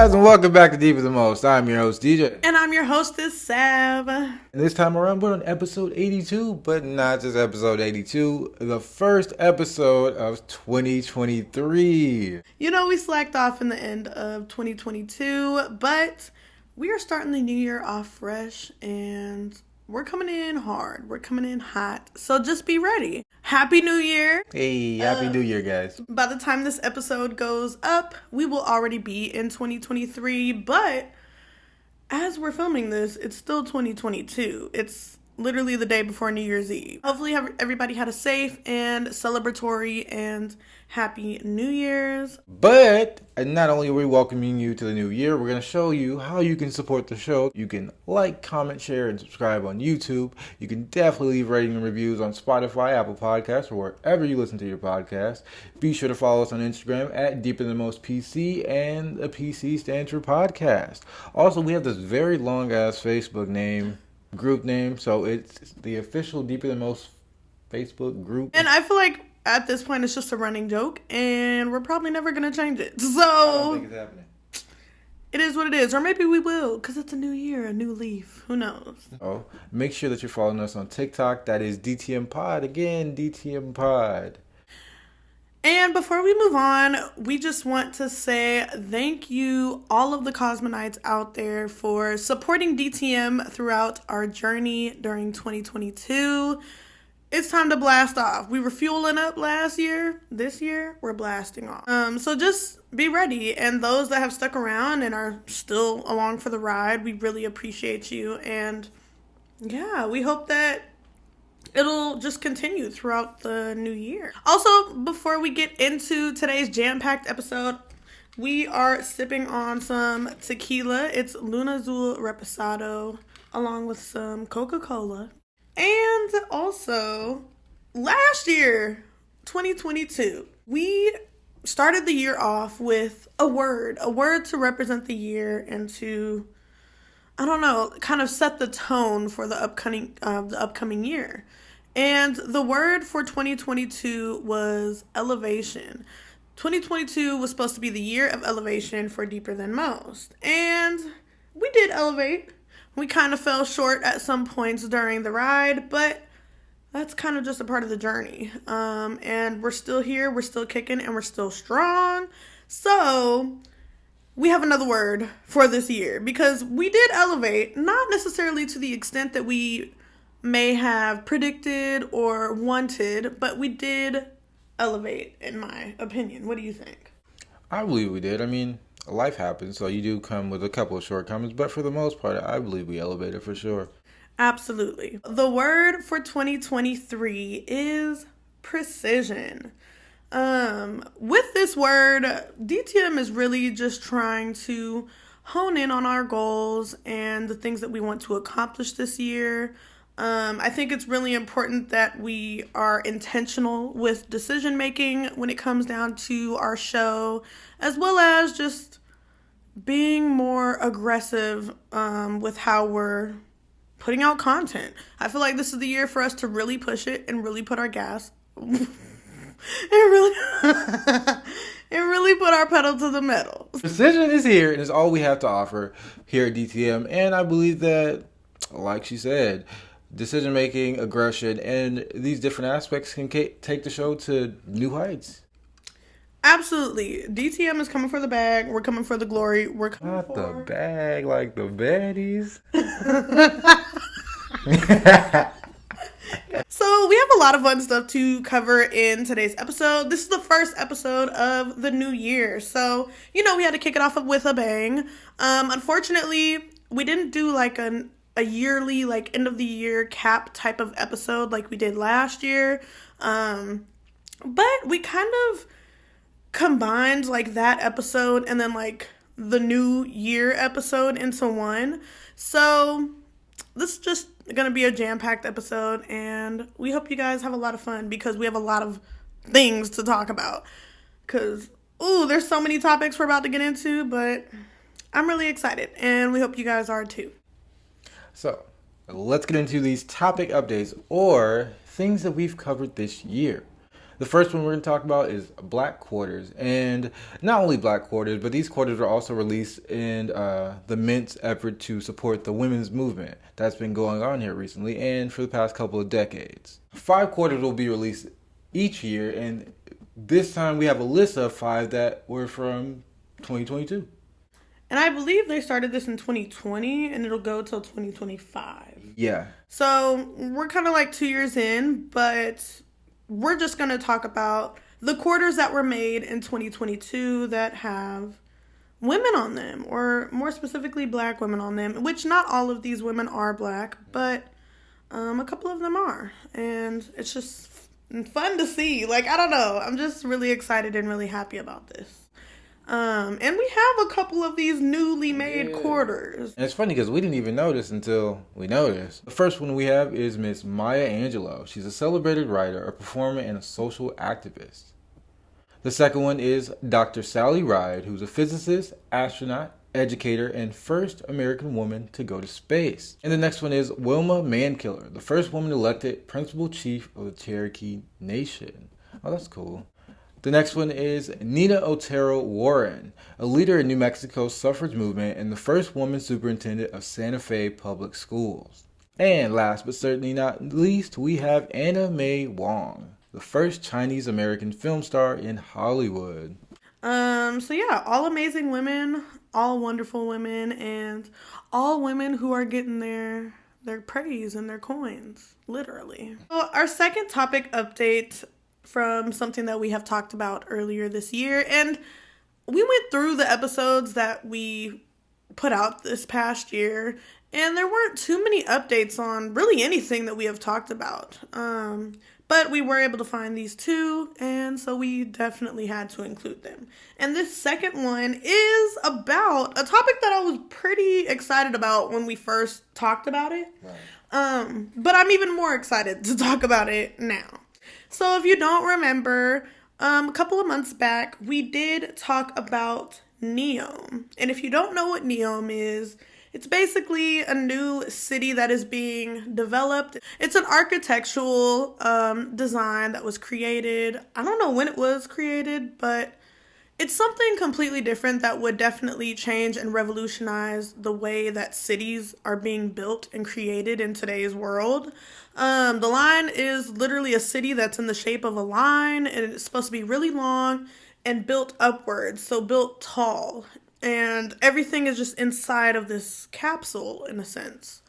guys, and welcome back to Deeper the Most. I'm your host, DJ. And I'm your hostess, Sav. And this time around, we're on episode 82, but not just episode 82, the first episode of 2023. You know, we slacked off in the end of 2022, but we are starting the new year off fresh, and we're coming in hard. We're coming in hot. So just be ready. Happy New Year. Hey, Happy New Year, guys. By the time this episode goes up, we will already be in 2023, but as we're filming this, it's still 2022. It's literally the day before New Year's Eve. Hopefully everybody had a safe and celebratory and happy New Year's. But not only are we welcoming you to the new year, we're going to show you how you can support the show. You can like, comment, share, and subscribe on YouTube. You can definitely leave rating and reviews on Spotify, Apple Podcasts, or wherever you listen to your podcast. Be sure to follow us on Instagram at DeeperThanMostPC, and the PC stands for podcast. Also, we have this very long-ass Facebook group name, so it's the official Deeper Than Most Facebook group. And I feel like at this point it's just a running joke, and we're probably never going to change it. So I don't think it's happening. It is what it is. Or maybe we will, because it's a new year, a new leaf. Who knows? Oh, make sure that you're following us on TikTok. That is DTM Pod. Again, DTM Pod. And before we move on, we just want to say thank you, all of the Cosmonites out there, for supporting DTM throughout our journey during 2022. It's time to blast off. We were fueling up last year. This year, we're blasting off. So just be ready. And those that have stuck around and are still along for the ride, we really appreciate you. And yeah, we hope that it'll just continue throughout the new year. Also, before we get into today's jam-packed episode, we are sipping on some tequila. It's Luna Azul Reposado, along with some Coca-Cola. And also, last year, 2022, we started the year off with a word to represent the year and to, I don't know, kind of set the tone for the upcoming year. And the word for 2022 was elevation. 2022 was supposed to be the year of elevation for Deeper Than Most. And we did elevate. We kind of fell short at some points during the ride, but that's kind of just a part of the journey. And we're still here, we're still kicking, and we're still strong. So we have another word for this year, because we did elevate, not necessarily to the extent that we may have predicted or wanted, but we did elevate, in my opinion. What do you think? I believe we did. I mean, life happens, so you do come with a couple of shortcomings, but for the most part, I believe we elevated for sure. Absolutely. The word for 2023 is precision. With this word, DTM is really just trying to hone in on our goals and the things that we want to accomplish this year. I think it's really important that we are intentional with decision making when it comes down to our show, as well as just being more aggressive with how we're putting out content. I feel like this is the year for us to really push it and really put our gas and really put our pedal to the metal. Precision is here, and it's all we have to offer here at DTM. And I believe that, like she said, decision making, aggression, and these different aspects can take the show to new heights. Absolutely. DTM is coming for the bag. We're coming for the glory. We're coming Not for the bag, like the baddies. So we have a lot of fun stuff to cover in today's episode. This is the first episode of the new year. So, we had to kick it off with a bang. Unfortunately, we didn't do like a yearly, like end of the year cap type of episode like we did last year. But we kind of combined like that episode and then like the new year episode into one. So this is just gonna be a jam-packed episode, and we hope you guys have a lot of fun, because we have a lot of things to talk about, because there's so many topics we're about to get into, but I'm really excited, and we hope you guys are too. So let's get into these topic updates, or things that we've covered this year. The first one we're going to talk about is black quarters. And not only black quarters, but these quarters are also released in the Mint's effort to support the women's movement that's been going on here recently and for the past couple of decades. 5 quarters will be released each year, and this time we have a list of 5 that were from 2022. And I believe they started this in 2020 and it'll go till 2025. Yeah. So we're kind of like 2 years in, but we're just going to talk about the quarters that were made in 2022 that have women on them, or more specifically black women on them, which not all of these women are black, but a couple of them are. And it's just fun to see. Like, I don't know. I'm just really excited and really happy about this. And we have a couple of these newly made quarters. And it's funny because we didn't even notice until we noticed. The first one we have is Miss Maya Angelou. She's a celebrated writer, a performer, and a social activist. The second one is Dr. Sally Ride, who's a physicist, astronaut, educator, and first American woman to go to space. And the next one is Wilma Mankiller, the first woman elected principal chief of the Cherokee Nation. Oh, that's cool. The next one is Nina Otero Warren, a leader in New Mexico's suffrage movement and the first woman superintendent of Santa Fe Public Schools. And last but certainly not least, we have Anna May Wong, the first Chinese American film star in Hollywood. So yeah, all amazing women, all wonderful women, and all women who are getting their praise and their coins, literally. So our second topic update from something that we have talked about earlier this year, and we went through the episodes that we put out this past year, and there weren't too many updates on really anything that we have talked about. But we were able to find these 2, and so we definitely had to include them. And this second one is about a topic that I was pretty excited about when we first talked about it. Right. But I'm even more excited to talk about it now. So if you don't remember, a couple of months back, we did talk about Neom. And if you don't know what Neom is, it's basically a new city that is being developed. It's an architectural design that was created. I don't know when it was created, but it's something completely different that would definitely change and revolutionize the way that cities are being built and created in today's world. The line is literally a city that's in the shape of a line, and it's supposed to be really long and built upwards, so built tall. And everything is just inside of this capsule, in a sense.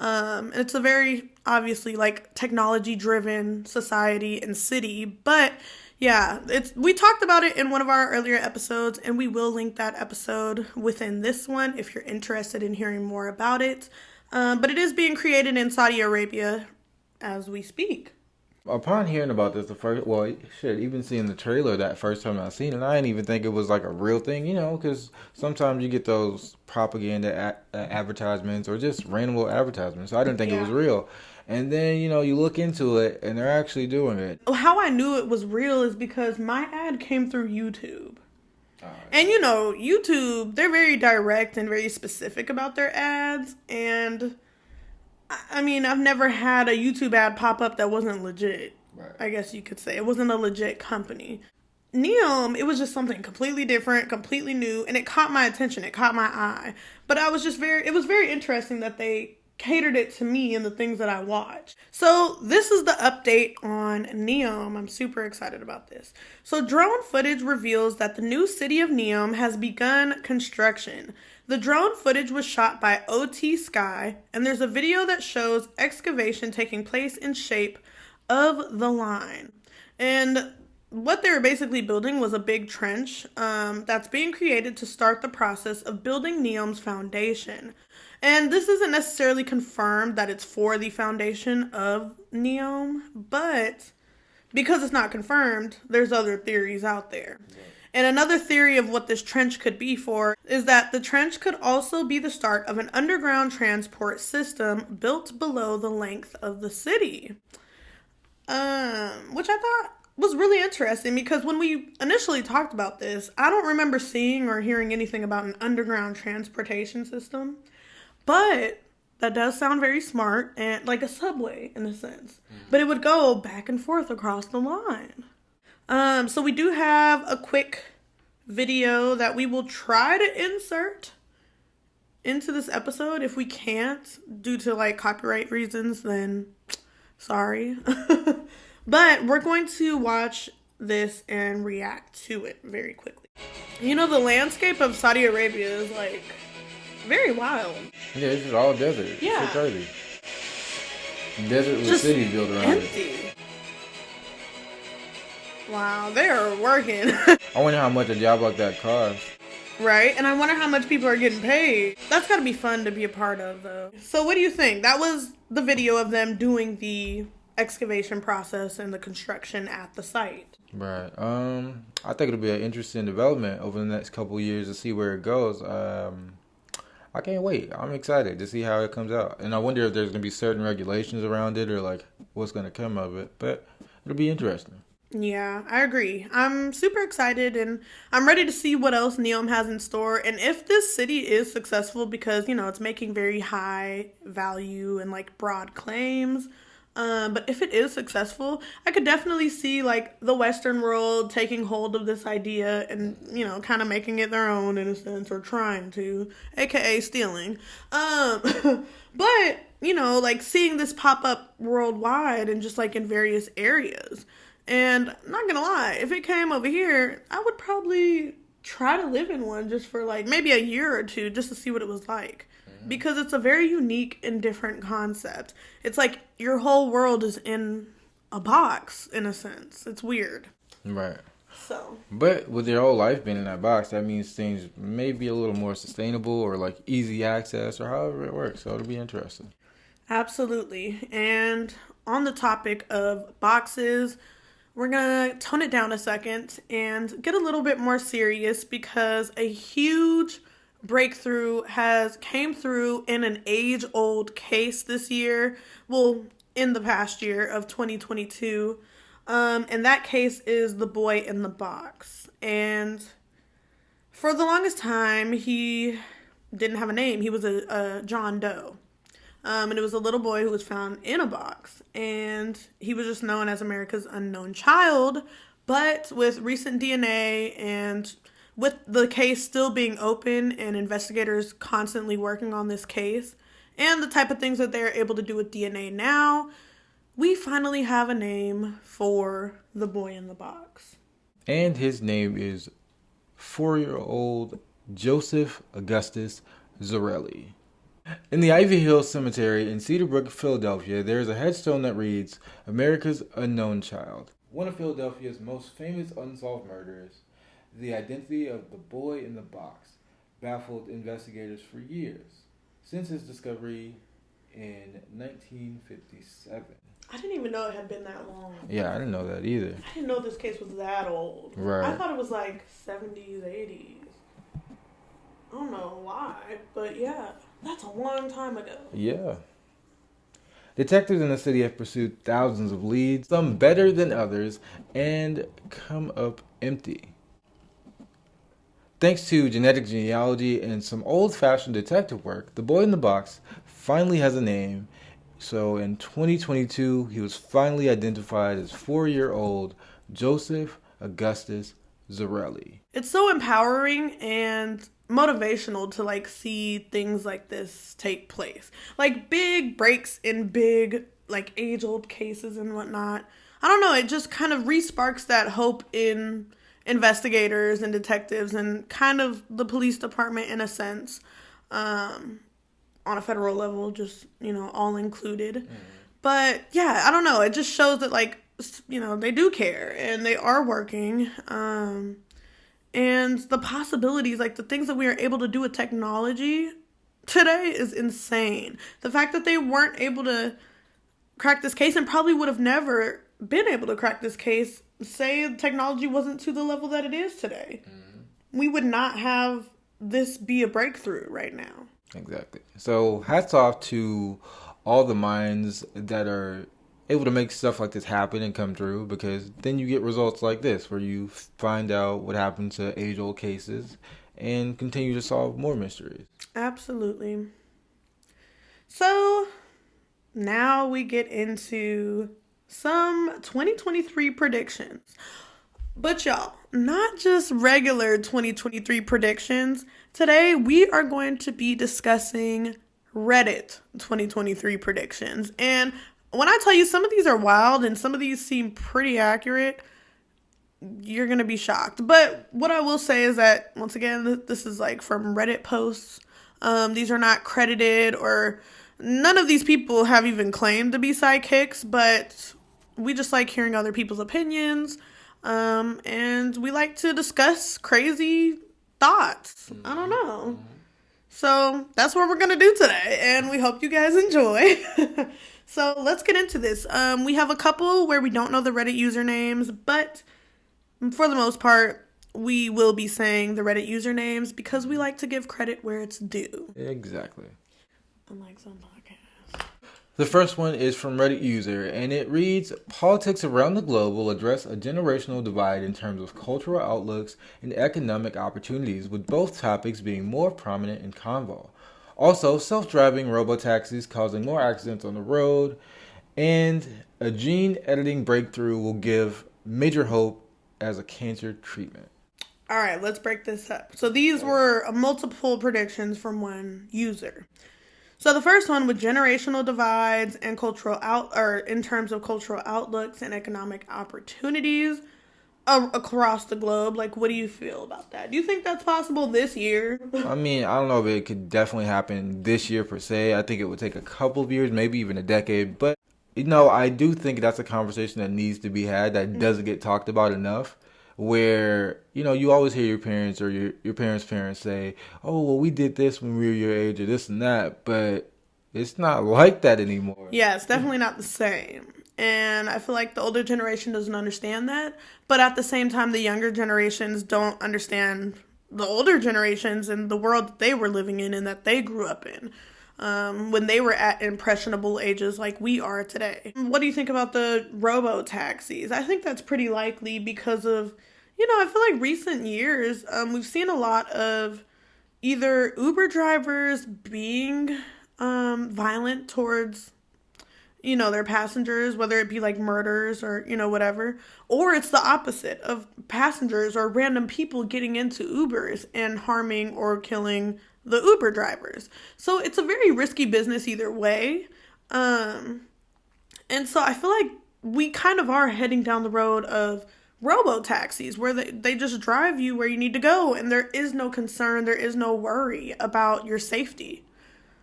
It's a very, obviously, like, technology-driven society and city. But, yeah, we talked about it in one of our earlier episodes, and we will link that episode within this one if you're interested in hearing more about it. But it is being created in Saudi Arabia as we speak. Upon hearing about this, even seeing the trailer that first time I seen it, I didn't even think it was like a real thing, because sometimes you get those propaganda advertisements or just random advertisements. So I didn't think it was real. And then, you look into it and they're actually doing it. How I knew it was real is because my ad came through YouTube. And YouTube, they're very direct and very specific about their ads. And I mean, I've never had a YouTube ad pop up that wasn't legit. Right. I guess you could say. It wasn't a legit company. Neom, it was just something completely different, completely new, and it caught my attention. It caught my eye. But it was very interesting that they catered it to me and the things that I watch. So this is the update on Neom. I'm super excited about this. So drone footage reveals that the new city of Neom has begun construction. The drone footage was shot by OT Sky, and there's a video that shows excavation taking place in shape of the line. And what they were basically building was a big trench that's being created to start the process of building Neom's foundation. And this isn't necessarily confirmed that it's for the foundation of Neom, but because it's not confirmed, there's other theories out there. And another theory of what this trench could be for is that the trench could also be the start of an underground transport system built below the length of the city. Which I thought was really interesting because when we initially talked about this, I don't remember seeing or hearing anything about an underground transportation system. But that does sound very smart and like a subway in a sense. Mm-hmm. But it would go back and forth across the line. So we do have a quick video that we will try to insert into this episode. If we can't, due to like copyright reasons, then sorry. But we're going to watch this and react to it very quickly. You know, the landscape of Saudi Arabia is like very wild. Yeah, it's just all desert. Yeah. It's so crazy. Desert with Just cities built around empty. it. Wow, they are working. I wonder how much a job like that costs. Right? And I wonder how much people are getting paid. That's gotta be fun to be a part of, though. So what do you think? That was the video of them doing the excavation process and the construction at the site. Right. I think it'll be an interesting development over the next couple of years to see where it goes. I can't wait. I'm excited to see how it comes out. And I wonder if there's going to be certain regulations around it or like what's going to come of it. But it'll be interesting. Yeah, I agree. I'm super excited and I'm ready to see what else Neom has in store. And if this city is successful, because, you know, it's making very high value and like broad claims. But if it is successful, I could definitely see like the Western world taking hold of this idea and, you know, kind of making it their own in a sense, or trying to, aka stealing. But, you know, like seeing this pop up worldwide and just like in various areas. And I'm not gonna lie, if it came over here, I would probably try to live in one just for like maybe a year or two just to see what it was like. Because it's a very unique and different concept. It's like your whole world is in a box, in a sense. It's weird. Right. So. But with your whole life being in that box, that means things may be a little more sustainable or like easy access or however it works. So it'll be interesting. Absolutely. And on the topic of boxes, we're going to tone it down a second and get a little bit more serious because a huge breakthrough came through in an age-old case this year. Well, in the past year of 2022. And that case is the boy in the box. And for the longest time, he didn't have a name. He was a John Doe. And it was a little boy who was found in a box. And he was just known as America's unknown child. But with recent DNA and with the case still being open and investigators constantly working on this case and the type of things that they're able to do with DNA now, we finally have a name for the boy in the box. And his name is 4-year-old Joseph Augustus Zarelli. In the Ivy Hill Cemetery in Cedar Brook, Philadelphia, there is a headstone that reads, America's Unknown Child. One of Philadelphia's most famous unsolved murders, the identity of the boy in the box baffled investigators for years, since its discovery in 1957. I didn't even know it had been that long. Yeah, I didn't know that either. I didn't know this case was that old. Right. I thought it was like 70s, 80s. I don't know why, but yeah, that's a long time ago. Yeah. Detectives in the city have pursued thousands of leads, some better than others, and come up empty. Thanks to genetic genealogy and some old-fashioned detective work, the boy in the box finally has a name. So in 2022, he was finally identified as 4-year-old Joseph Augustus Zarelli. It's so empowering and motivational to like see things like this take place. Like big breaks in big like age-old cases and whatnot. I don't know, it just kind of re-sparks that hope in investigators and detectives and kind of the police department in a sense, on a federal level, just, you know, all included. But yeah, I don't know, it just shows that like, you know, they do care and they are working, and the possibilities, like the things that we are able to do with technology today is insane. The fact that they weren't able to crack this case and probably would have never been able to crack this case, say technology wasn't to the level that it is today. We would not have this be a breakthrough right now. Exactly. So hats off to all the minds that are able to make stuff like this happen and come through, because then you get results like this where you find out what happened to age-old cases and continue to solve more mysteries. Absolutely. So now we get into some 2023 predictions. But y'all, not just regular 2023 predictions. Today we are going to be discussing Reddit 2023 predictions. And when I tell you some of these are wild and some of these seem pretty accurate, you're going to be shocked. But what I will say is that, once again, this is like from Reddit posts. These are not credited, or none of these people have even claimed to be sidekicks, but we just like hearing other people's opinions. And we like to discuss crazy thoughts. I don't know. So that's what we're going to do today, and we hope you guys enjoy. So let's get into this. We have a couple where we don't know the Reddit usernames, but for the most part, we will be saying the Reddit usernames because we like to give credit where it's due. Exactly. Unlike some podcasts. The first one is from Reddit user, and it reads, politics around the globe will address a generational divide in terms of cultural outlooks and economic opportunities, with both topics being more prominent in convo. Also, self-driving robotaxis causing more accidents on the road, and a gene editing breakthrough will give major hope as a cancer treatment. All right, let's break this up. So these were multiple predictions from one user. So the first one, with generational divides and in terms of cultural outlooks and economic opportunities across the globe, like, what do you feel about that? Do you think that's possible this year? I mean, I don't know if it could definitely happen this year per se. I think it would take a couple of years, maybe even a decade. But, I do think that's a conversation that needs to be had that doesn't get talked about enough. Where, you always hear your parents or your parents' say, oh, well, we did this when we were your age or this and that. But it's not like that anymore. Yeah, it's definitely not the same. And I feel like the older generation doesn't understand that. But at the same time, the younger generations don't understand the older generations and the world that they were living in and that they grew up in when they were at impressionable ages like we are today. What do you think about the robo-taxis? I think that's pretty likely because of, I feel like recent years, we've seen a lot of either Uber drivers being violent towards their passengers, whether it be like murders or, whatever. Or it's the opposite of passengers or random people getting into Ubers and harming or killing the Uber drivers. So it's a very risky business either way. And so I feel like we kind of are heading down the road of robo-taxis where they just drive you where you need to go. And there is no concern, there is no worry about your safety.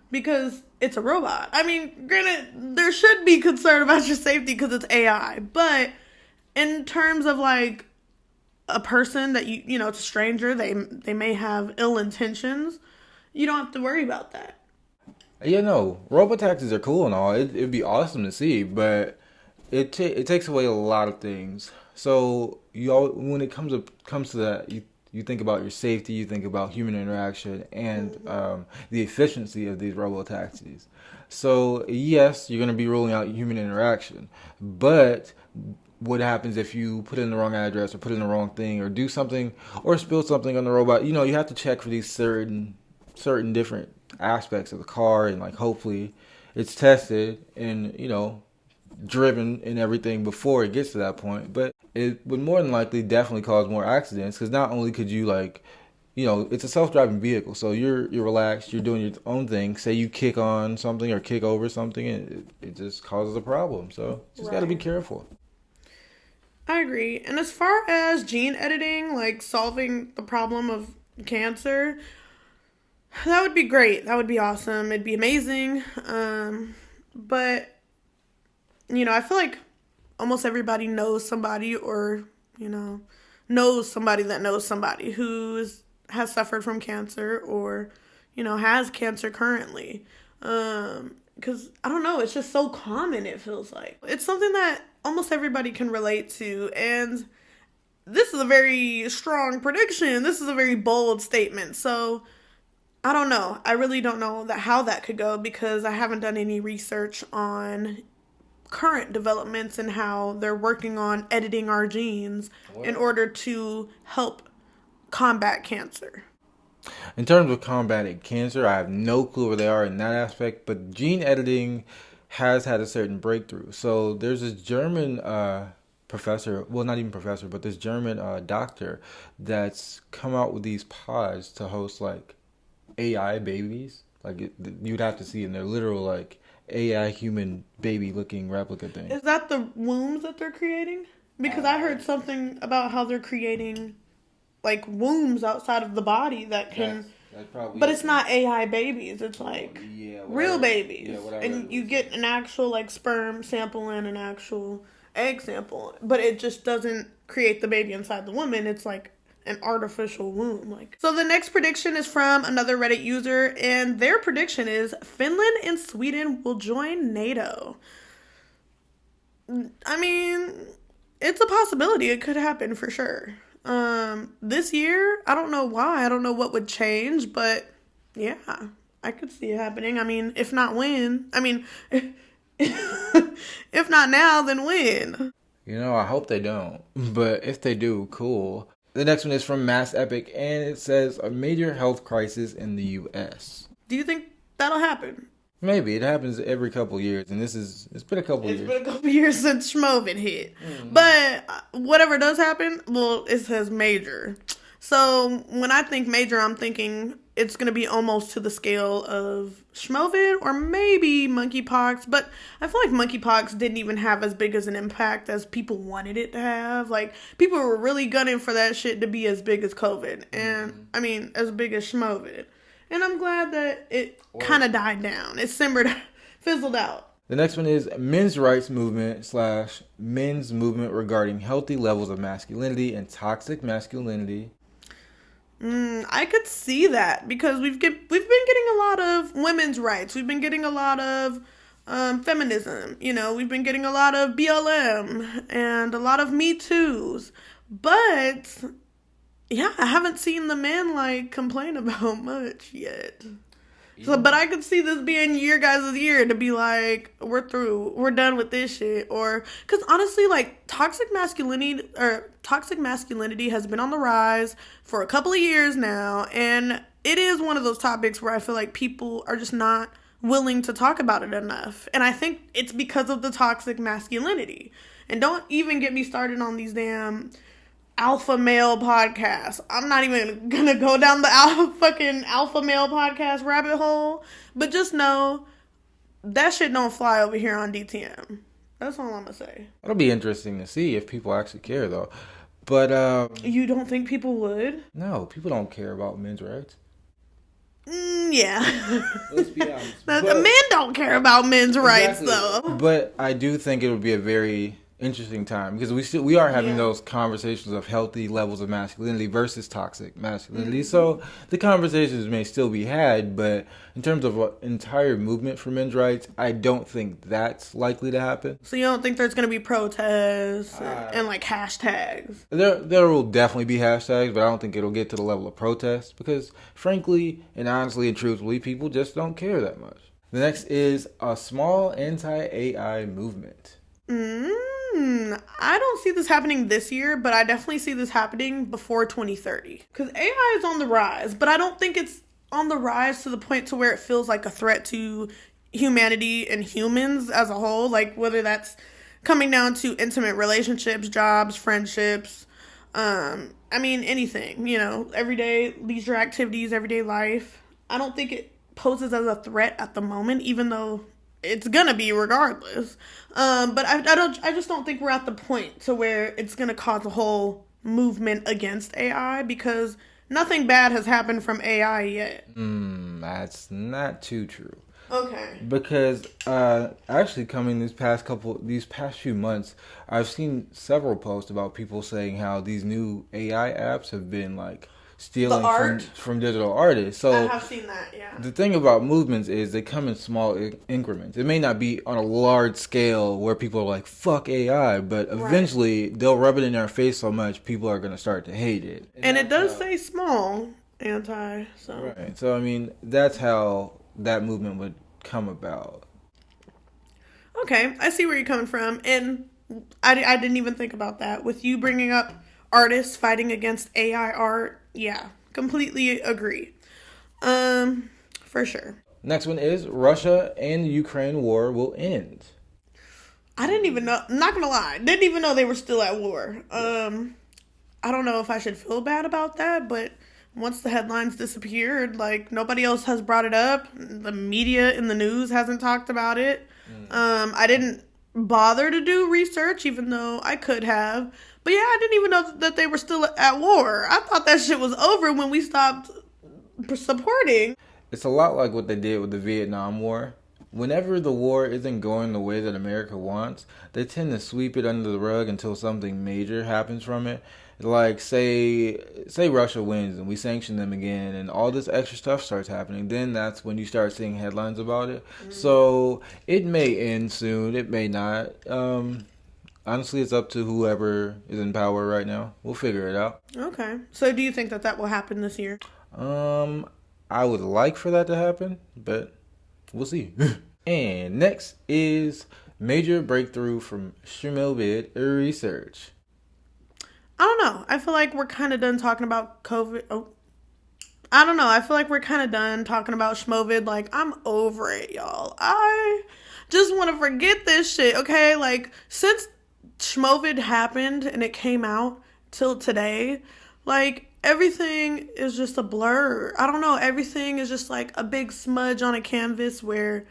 Because it's a robot. I mean, granted, there should be concern about your safety because it's AI. But in terms of like a person that it's a stranger, they may have ill intentions. You don't have to worry about that. Robotaxis are cool and all. It'd be awesome to see, but it takes away a lot of things. So when it comes to that, you think about your safety, you think about human interaction, and the efficiency of these robo-taxis. So, yes, you're going to be ruling out human interaction. But what happens if you put in the wrong address or put in the wrong thing or do something or spill something on the robot? You have to check for these certain different aspects of the car, and like hopefully it's tested and, driven and everything before it gets to that point. But it would more than likely definitely cause more accidents because not only could you it's a self-driving vehicle, so you're relaxed, you're doing your own thing. Say you kick on something or kick over something, and it just causes a problem. So just got to be careful. I agree. And as far as gene editing, like solving the problem of cancer, that would be great. That would be awesome. It'd be amazing. But I feel like almost everybody knows somebody or, knows somebody that knows somebody who has suffered from cancer or, has cancer currently. Because, I don't know, it's just so common, it feels like. It's something that almost everybody can relate to. And this is a very strong prediction. This is a very bold statement. So, I don't know. I really don't know how that could go because I haven't done any research on current developments and how they're working on editing our genes in order to help combat cancer. In terms of combating cancer, I have no clue where they are in that aspect, but gene editing has had a certain breakthrough. So there's this German professor, well, not even professor, but this German doctor that's come out with these pods to host like AI babies. Like you'd have to see, and they're literal like AI human baby looking replica thing. Is that the wombs that they're creating? Because I heard something about how they're creating like wombs outside of the body that can. That's probably but it's not AI babies. It's like real babies, and you get an actual like sperm sample and an actual egg sample, but it just doesn't create the baby inside the woman. It's like an artificial womb. Like, so the next prediction is from another Reddit user, and their prediction is Finland and Sweden will join NATO. I mean, it's a possibility. It could happen for sure. This year, I don't know why. I don't know what would change, but yeah, I could see it happening. I mean, if not when? I mean, if not now, then when? You know, I hope they don't. But if they do, cool. The next one is from Mass Epic, and it says a major health crisis in the U.S. Do you think that'll happen? Maybe. It happens every couple years, and it's been a couple years. It's been a couple years since Schmovid hit. Mm-hmm. But whatever does happen, well, it says major. So when I think major, I'm thinking it's going to be almost to the scale of Schmovid or maybe monkeypox. But I feel like monkeypox didn't even have as big as an impact as people wanted it to have. Like, people were really gunning for that shit to be as big as COVID. And, I mean, as big as Schmovid. And I'm glad that it kind of died down. It simmered, fizzled out. The next one is men's rights movement / men's movement regarding healthy levels of masculinity and toxic masculinity. I could see that because we've been getting a lot of women's rights. We've been getting a lot of feminism. You know, we've been getting a lot of BLM and a lot of Me Too's. But yeah, I haven't seen the men like complain about much yet. So, but I could see this being your guys' year to be like, we're through, we're done with this shit. Or, because honestly, like, toxic masculinity has been on the rise for a couple of years now. And it is one of those topics where I feel like people are just not willing to talk about it enough. And I think it's because of the toxic masculinity. And don't even get me started on these damn alpha male podcast. I'm not even gonna go down the alpha male podcast rabbit hole, but just know that shit don't fly over here on DTM. That's all I'm gonna say. It'll be interesting to see if people actually care, though. But you don't think people would? No, people don't care about men's rights. Yeah. Let's be honest. The men don't care about men's rights, though. But I do think it would be a very interesting time because we are having those conversations of healthy levels of masculinity versus toxic masculinity. Mm-hmm. So the conversations may still be had, but in terms of an entire movement for men's rights, I don't think that's likely to happen. So you don't think there's going to be protests and like hashtags? There will definitely be hashtags, but I don't think it'll get to the level of protests because frankly and honestly and truthfully, people just don't care that much. The next is a small anti-AI movement. I don't see this happening this year, but I definitely see this happening before 2030. Because AI is on the rise, but I don't think it's on the rise to the point to where it feels like a threat to humanity and humans as a whole. Like, whether that's coming down to intimate relationships, jobs, friendships, I mean, anything, you know, everyday leisure activities, everyday life. I don't think it poses as a threat at the moment, even though it's gonna be regardless. But I just don't think we're at the point to where it's gonna cause a whole movement against AI because nothing bad has happened from AI yet. That's not too true. Okay. Because actually coming these past few months, I've seen several posts about people saying how these new AI apps have been like stealing from digital artists. So I have seen that, yeah. The thing about movements is they come in small increments. It may not be on a large scale where people are like, fuck AI, but eventually they'll rub it in their face so much people are going to start to hate it. And it does say small anti, so. Right. So, I mean, that's how that movement would come about. Okay, I see where you're coming from. And I didn't even think about that. With you bringing up artists fighting against AI art, yeah, completely agree. For sure. Next one is Russia and the Ukraine war will end. I didn't even know. I'm not gonna lie, didn't even know they were still at war. I don't know if I should feel bad about that, but once the headlines disappeared, like nobody else has brought it up. The media in the news hasn't talked about it. I didn't bother to do research, even though I could have. But yeah, I didn't even know that they were still at war. I thought that shit was over when we stopped supporting. It's a lot like what they did with the Vietnam War. Whenever the war isn't going the way that America wants, they tend to sweep it under the rug until something major happens from it. Like say Russia wins and we sanction them again and all this extra stuff starts happening, then that's when you start seeing headlines about it. So it may end soon, it may not. Honestly, it's up to whoever is in power right now. We'll figure it out. Okay. So do you think that will happen this year? I would like for that to happen, but we'll see. And next is major breakthrough from Schmovid research. I don't know. I feel like we're kind of done talking about COVID. Oh, I don't know. I feel like we're kind of done talking about Schmovid. Like, I'm over it, y'all. I just want to forget this shit, okay? Like, since Schmovid happened and it came out till today, like, everything is just a blur. I don't know. Everything is just like a big smudge on a canvas where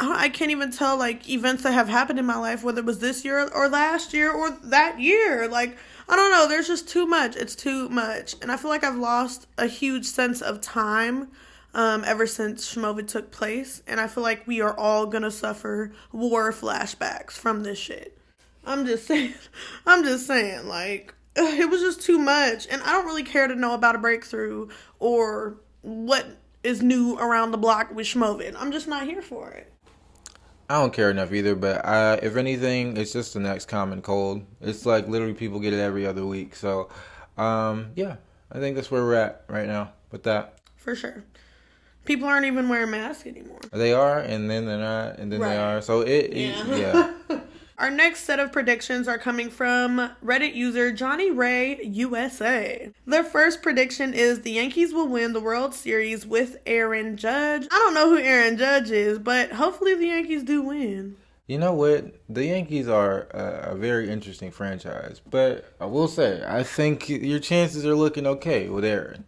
I can't even tell, like, events that have happened in my life, whether it was this year or last year or that year. Like, I don't know. There's just too much. It's too much. And I feel like I've lost a huge sense of time ever since Schmovid took place. And I feel like we are all going to suffer war flashbacks from this shit. I'm just saying, like, it was just too much. And I don't really care to know about a breakthrough or what is new around the block with Schmovid. I'm just not here for it. I don't care enough either, but if anything, it's just the next common cold. It's like literally people get it every other week. So, yeah, I think that's where we're at right now with that. For sure. People aren't even wearing masks anymore. They are, and then they're not, and then they are. So, yeah. Our next set of predictions are coming from Reddit user Johnny Ray USA. Their first prediction is the Yankees will win the World Series with Aaron Judge. I don't know who Aaron Judge is, but hopefully the Yankees do win. You know what? The Yankees are a very interesting franchise, but I will say, I think your chances are looking okay with Aaron.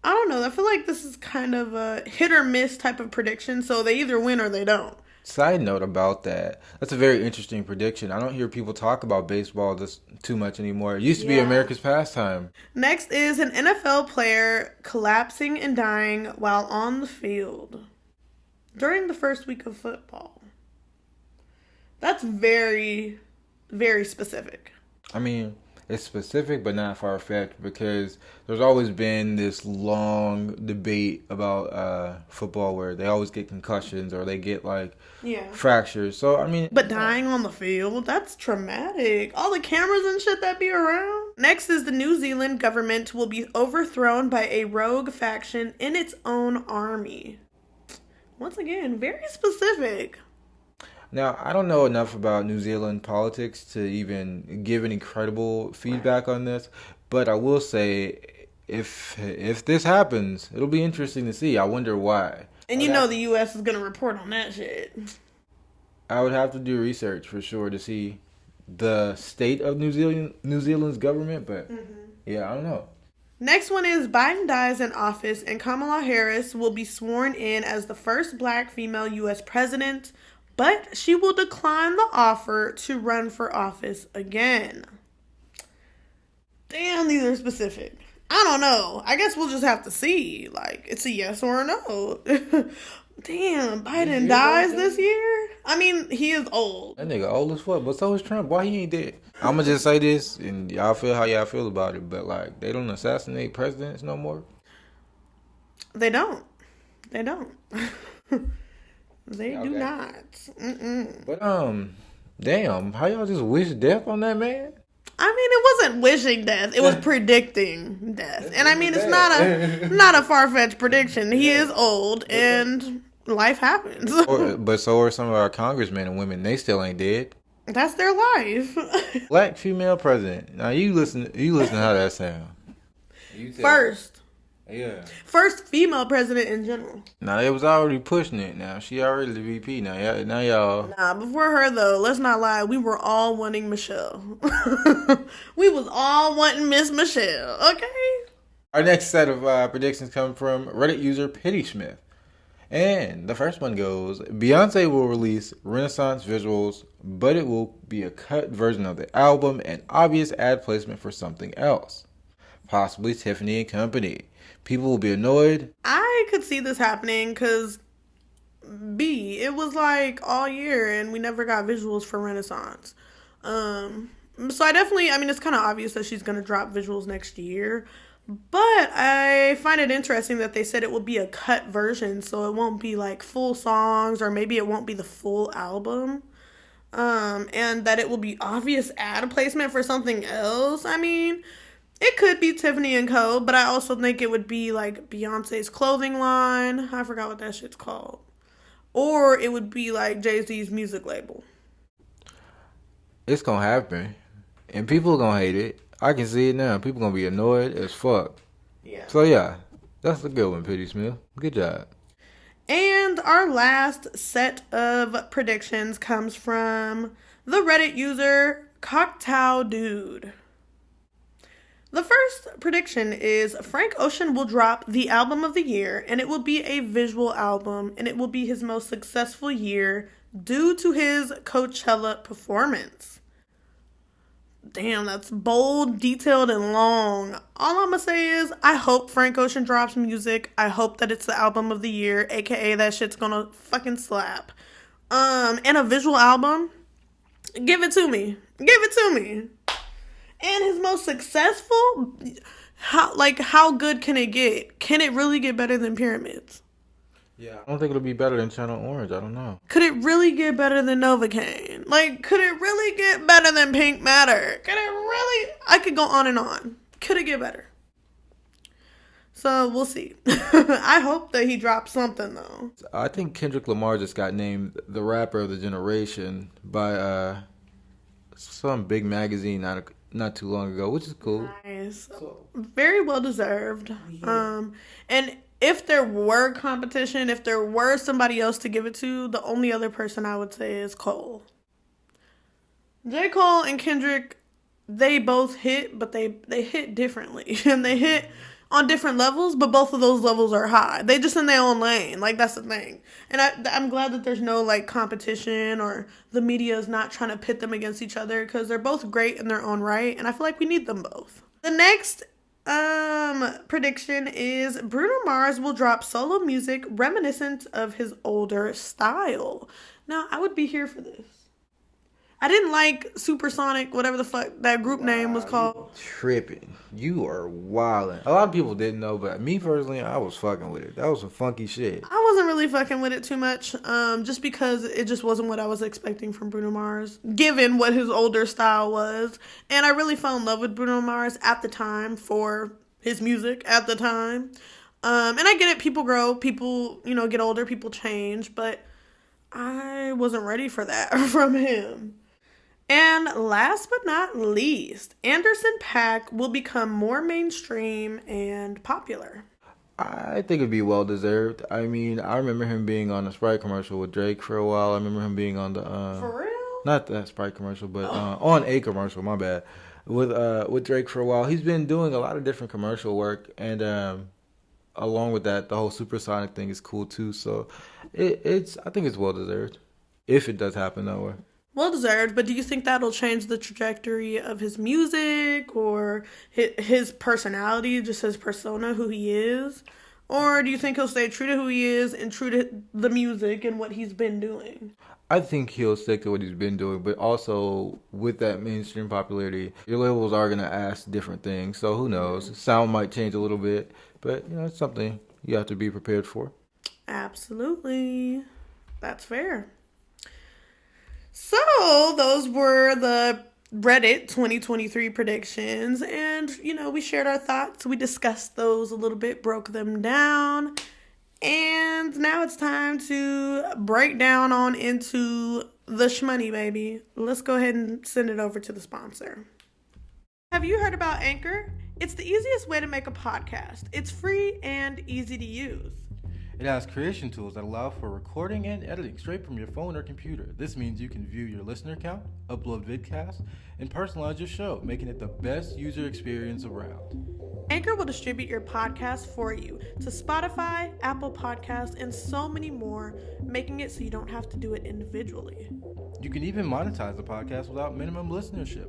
I don't know. I feel like this is kind of a hit or miss type of prediction, so they either win or they don't. Side note about that, that's a very interesting prediction. I don't hear people talk about baseball this too much anymore. It used to be America's pastime. Next is an NFL player collapsing and dying while on the field during the first week of football. That's very, very specific. I mean, it's specific but not far-fetched because there's always been this long debate about football where they always get concussions or they get like fractures. So, I mean... But dying on the field, that's traumatic. All the cameras and shit that be around. Next is the New Zealand government will be overthrown by a rogue faction in its own army. Once again, very specific. Now, I don't know enough about New Zealand politics to even give any credible feedback on this, but I will say if this happens, it'll be interesting to see. I wonder why. And you know the U.S. is going to report on that shit. I would have to do research for sure to see the state of New Zealand's government, but yeah, I don't know. Next one is Biden dies in office and Kamala Harris will be sworn in as the first black female U.S. president, but she will decline the offer to run for office again. Damn, these are specific. I don't know. I guess we'll just have to see. Like, it's a yes or a no. Damn, Biden dies this year? I mean, he is old. That nigga old as fuck, but so is Trump. Why he ain't dead? I'm going to just say this, and y'all feel how y'all feel about it, but, like, they don't assassinate presidents no more? They don't. They don't. They do not. But, damn, how y'all just wish death on that man? I mean, it wasn't wishing death. It was predicting death. And I mean, it's not a far-fetched prediction. He is old, and life happens. But so are some of our congressmen and women. They still ain't dead. That's their life. Black female president. Now, you listen how that sound. First. Yeah. First female president in general. Now they was already pushing it. Now she already the VP. Now y'all. Nah, before her though, let's not lie, we were all wanting Michelle. We was all wanting Miss Michelle, okay? Our next set of predictions come from Reddit user Pitty Smith. And the first one goes, Beyonce will release Renaissance visuals, but it will be a cut version of the album and obvious ad placement for something else. Possibly Tiffany and Company. People will be annoyed. I could see this happening because it was like all year and we never got visuals for Renaissance. So I mean, it's kind of obvious that she's going to drop visuals next year. But I find it interesting that they said it will be a cut version, so it won't be like full songs, or maybe it won't be the full album. And that it will be obvious ad placement for something else. I mean, it could be Tiffany and Co., but I also think it would be like Beyonce's clothing line. I forgot what that shit's called. Or it would be like Jay-Z's music label. It's gonna happen. And people are gonna hate it. I can see it now. People gonna be annoyed as fuck. Yeah. So yeah, that's a good one, Pitty Smith. Good job. And our last set of predictions comes from the Reddit user Cocktail Dude. The first prediction is Frank Ocean will drop the album of the year, and it will be a visual album, and it will be his most successful year due to his Coachella performance. Damn, that's bold, detailed, and long. All I'm gonna say is, I hope Frank Ocean drops music. I hope that it's the album of the year, aka that shit's gonna fucking slap. And a visual album, give it to me. Give it to me. And his most successful, how good can it get? Can it really get better than Pyramids? Yeah, I don't think it'll be better than Channel Orange. I don't know. Could it really get better than Novocaine? Like, could it really get better than Pink Matter? Could it really? I could go on and on. Could it get better? So, we'll see. I hope that he drops something, though. I think Kendrick Lamar just got named the rapper of the generation by some big magazine not too long ago, which is cool. Nice. Very well deserved. Yeah. And if there were competition, if there were somebody else to give it to, the only other person I would say is Cole. J. Cole and Kendrick, they both hit, but they hit differently. And they hit on different levels, but both of those levels are high. They just in their own lane. Like, that's the thing. And I'm glad that there's no, like, competition or the media is not trying to pit them against each other because they're both great in their own right, and I feel like we need them both. The next prediction is Bruno Mars will drop solo music reminiscent of his older style. Now, I would be here for this. I didn't like Supersonic, whatever the fuck that group name was called. Tripping. You are wildin'. A lot of people didn't know, but me personally, I was fucking with it. That was some funky shit. I wasn't really fucking with it too much, just because it just wasn't what I was expecting from Bruno Mars, given what his older style was. And I really fell in love with Bruno Mars at the time for his music at the time. And I get it, people grow, people, get older, people change, but I wasn't ready for that from him. And last but not least, Anderson .Paak will become more mainstream and popular. I think it'd be well deserved. I mean, I remember him being on the Sprite commercial with Drake for a while. I remember him being on the for real? Not that Sprite commercial, but on a commercial. My bad. With Drake for a while. He's been doing a lot of different commercial work, and along with that, the whole Supersonic thing is cool too. So I think it's well deserved if it does happen that way. Well deserved, but do you think that'll change the trajectory of his music or his personality, just his persona, who he is? Or do you think he'll stay true to who he is and true to the music and what he's been doing? I think he'll stick to what he's been doing, but also with that mainstream popularity, your labels are going to ask different things. So who knows? Sound might change a little bit, but it's something you have to be prepared for. Absolutely. That's fair. So, those were the Reddit 2023 predictions, and, we shared our thoughts, we discussed those a little bit, broke them down, and now it's time to break down on into the shmoney, baby. Let's go ahead and send it over to the sponsor. Have you heard about Anchor? It's the easiest way to make a podcast. It's free and easy to use. It has creation tools that allow for recording and editing straight from your phone or computer. This means you can view your listener count, upload vidcasts, and personalize your show, making it the best user experience around. Anchor will distribute your podcast for you to Spotify, Apple Podcasts, and so many more, making it so you don't have to do it individually. You can even monetize the podcast without minimum listenership.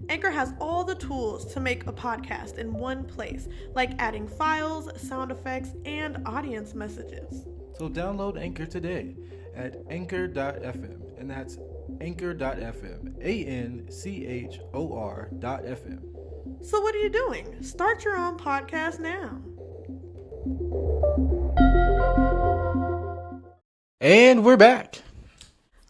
Anchor has all the tools to make a podcast in one place, like adding files, sound effects, and audience messages. So download Anchor today at anchor.fm, and that's anchor.fm, ANCHOR.fm. So what are you doing? Start your own podcast now. And we're back.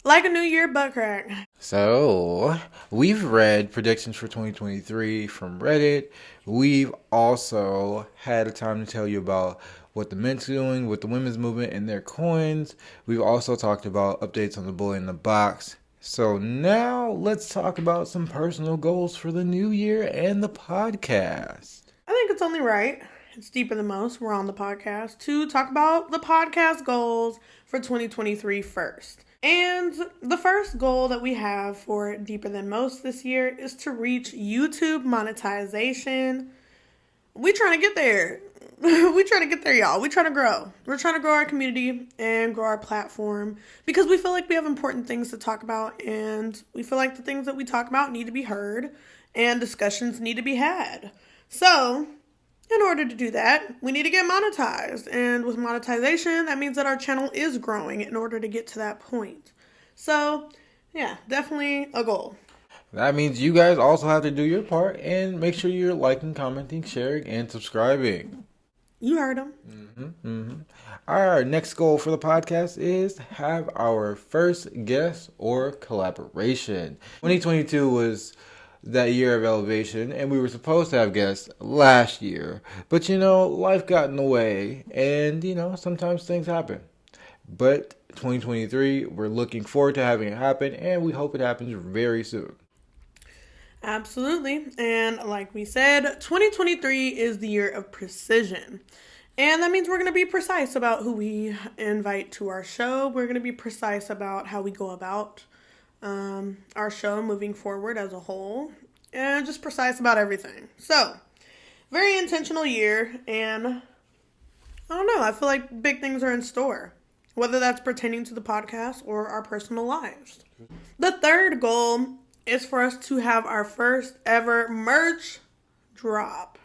Like a New Year butt crack. So, we've read predictions for 2023 from Reddit. We've also had a time to tell you about what the men's doing with the women's movement and their coins. We've also talked about updates on the Boy in the Box. So now let's talk about some personal goals for the new year and the podcast. I think it's only right. It's deeper than most. We're on the podcast to talk about the podcast goals for 2023 first. And the first goal that we have for Deeper Than Most this year is to reach YouTube monetization. We trying to get there. We trying to get there, y'all. We trying to grow. We're trying to grow our community and grow our platform because we feel like we have important things to talk about, and we feel like the things that we talk about need to be heard and discussions need to be had. So, in order to do that, we need to get monetized. And with monetization, that means that our channel is growing in order to get to that point. So, yeah, definitely a goal. That means you guys also have to do your part and make sure you're liking, commenting, sharing, and subscribing. You heard him. Our next goal for the podcast is have our first guest or collaboration. 2022 was that year of elevation, and we were supposed to have guests last year, but life got in the way, and sometimes things happen. But 2023, we're looking forward to having it happen, and we hope it happens very soon. Absolutely. And like we said, 2023 is the year of precision. And that means we're going to be precise about who we invite to our show. We're going to be precise about how we go about our show moving forward as a whole, and just precise about everything. So, very intentional year, and I don't know, I feel like big things are in store, whether that's pertaining to the podcast or our personal lives. The third goal is for us to have our first ever merch drop.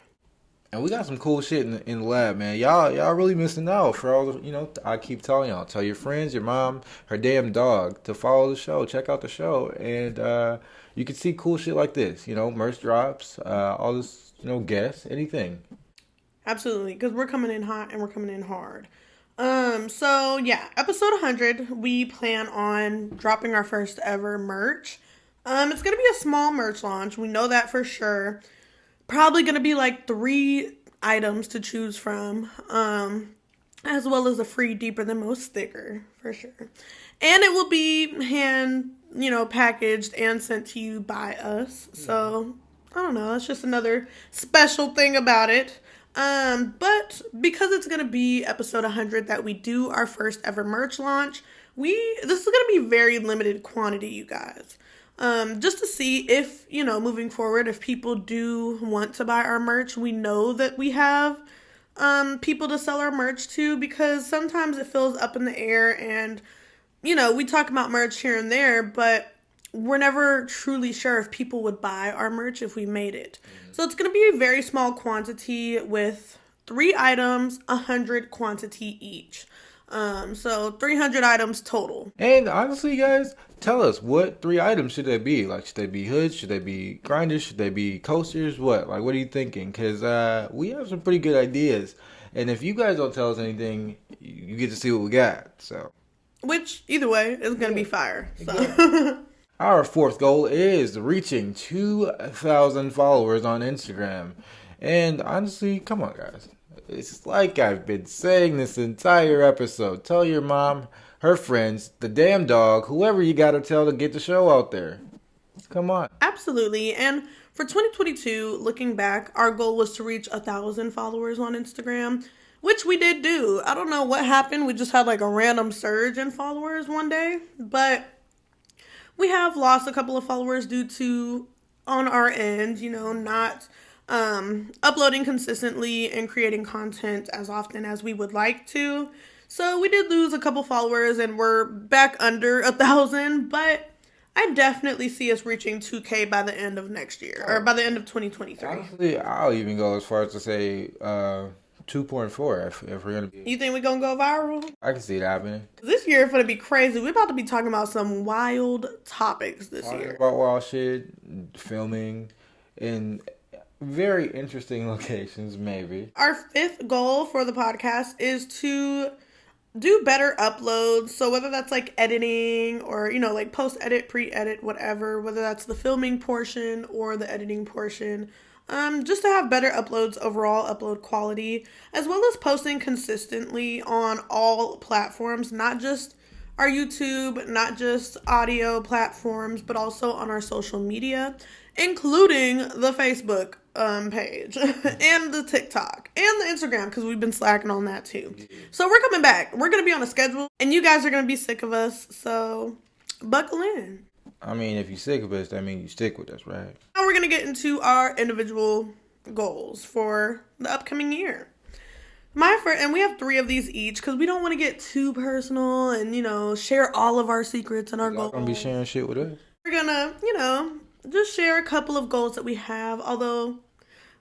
And we got some cool shit in the lab, man. Y'all really missing out for all the, I keep telling y'all. Tell your friends, your mom, her damn dog to follow the show. Check out the show. And you can see cool shit like this. Merch drops, all this, guests, anything. Absolutely, because we're coming in hot and we're coming in hard. So, yeah, episode 100, we plan on dropping our first ever merch. It's going to be a small merch launch. We know that for sure. Probably going to be like 3 items to choose from, as well as a free Deeper Than Most sticker, for sure. And it will be hand, packaged and sent to you by us. So, I don't know, that's just another special thing about it. But because it's going to be episode 100 that we do our first ever merch launch, this is going to be very limited quantity, you guys. Just to see if, moving forward, if people do want to buy our merch, we know that we have people to sell our merch to, because sometimes it feels up in the air and, we talk about merch here and there, but we're never truly sure if people would buy our merch if we made it. So it's going to be a very small quantity with 3 items, 100 quantity each. So 300 items total. And honestly, guys, tell us, what 3 items should they be? Like, should they be hoods? Should they be grinders? Should they be coasters? What are you thinking? Because we have some pretty good ideas. And if you guys don't tell us anything, you get to see what we got. So, which, either way, is going to be fire. So. Our fourth goal is reaching 2,000 followers on Instagram. And honestly, come on, guys. It's like I've been saying this entire episode. Tell your mom, her friends, the damn dog, whoever you gotta tell to get the show out there. Come on. Absolutely. And For 2022, looking back, our goal was to reach 1,000 followers on Instagram, which we did do. I don't know what happened. We just had like a random surge in followers one day, but we have lost a couple of followers due to, on our end, not uploading consistently and creating content as often as we would like to. So we did lose a couple followers and we're back under 1,000, but I definitely see us reaching 2K by the end of next year, or by the end of 2023. Honestly, I'll even go as far as to say 2.4 if we're going to be... You think we're going to go viral? I can see it happening. This year is going to be crazy. We're about to be talking about some wild topics this year. About wild shit, filming in very interesting locations, maybe. Our fifth goal for the podcast is to do better uploads. So whether that's like editing or, like post-edit, pre-edit, whatever, whether that's the filming portion or the editing portion, just to have better uploads overall, upload quality, as well as posting consistently on all platforms, not just our YouTube, not just audio platforms, but also on our social media, including the Facebook page and the TikTok and the Instagram, because we've been slacking on that too. So we're coming back. We're going to be on a schedule and you guys are going to be sick of us. So buckle in. I mean, if you're sick of us, that means you stick with us, right? Now we're going to get into our individual goals for the upcoming year. My first, and we have 3 of these each because we don't want to get too personal and, share all of our secrets and our goals. You're going to be sharing shit with us? We're going to, just share a couple of goals that we have. Although,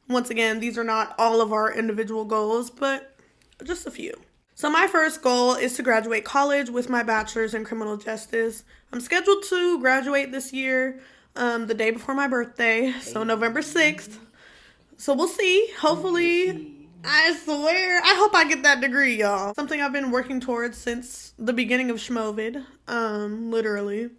once again, these are not all of our individual goals, but just a few. So my first goal is to graduate college with my bachelor's in criminal justice. I'm scheduled to graduate this year, the day before my birthday, so November 6th. So we'll see. Hopefully, I swear, I hope I get that degree, y'all. Something I've been working towards since the beginning of Schmovid, literally.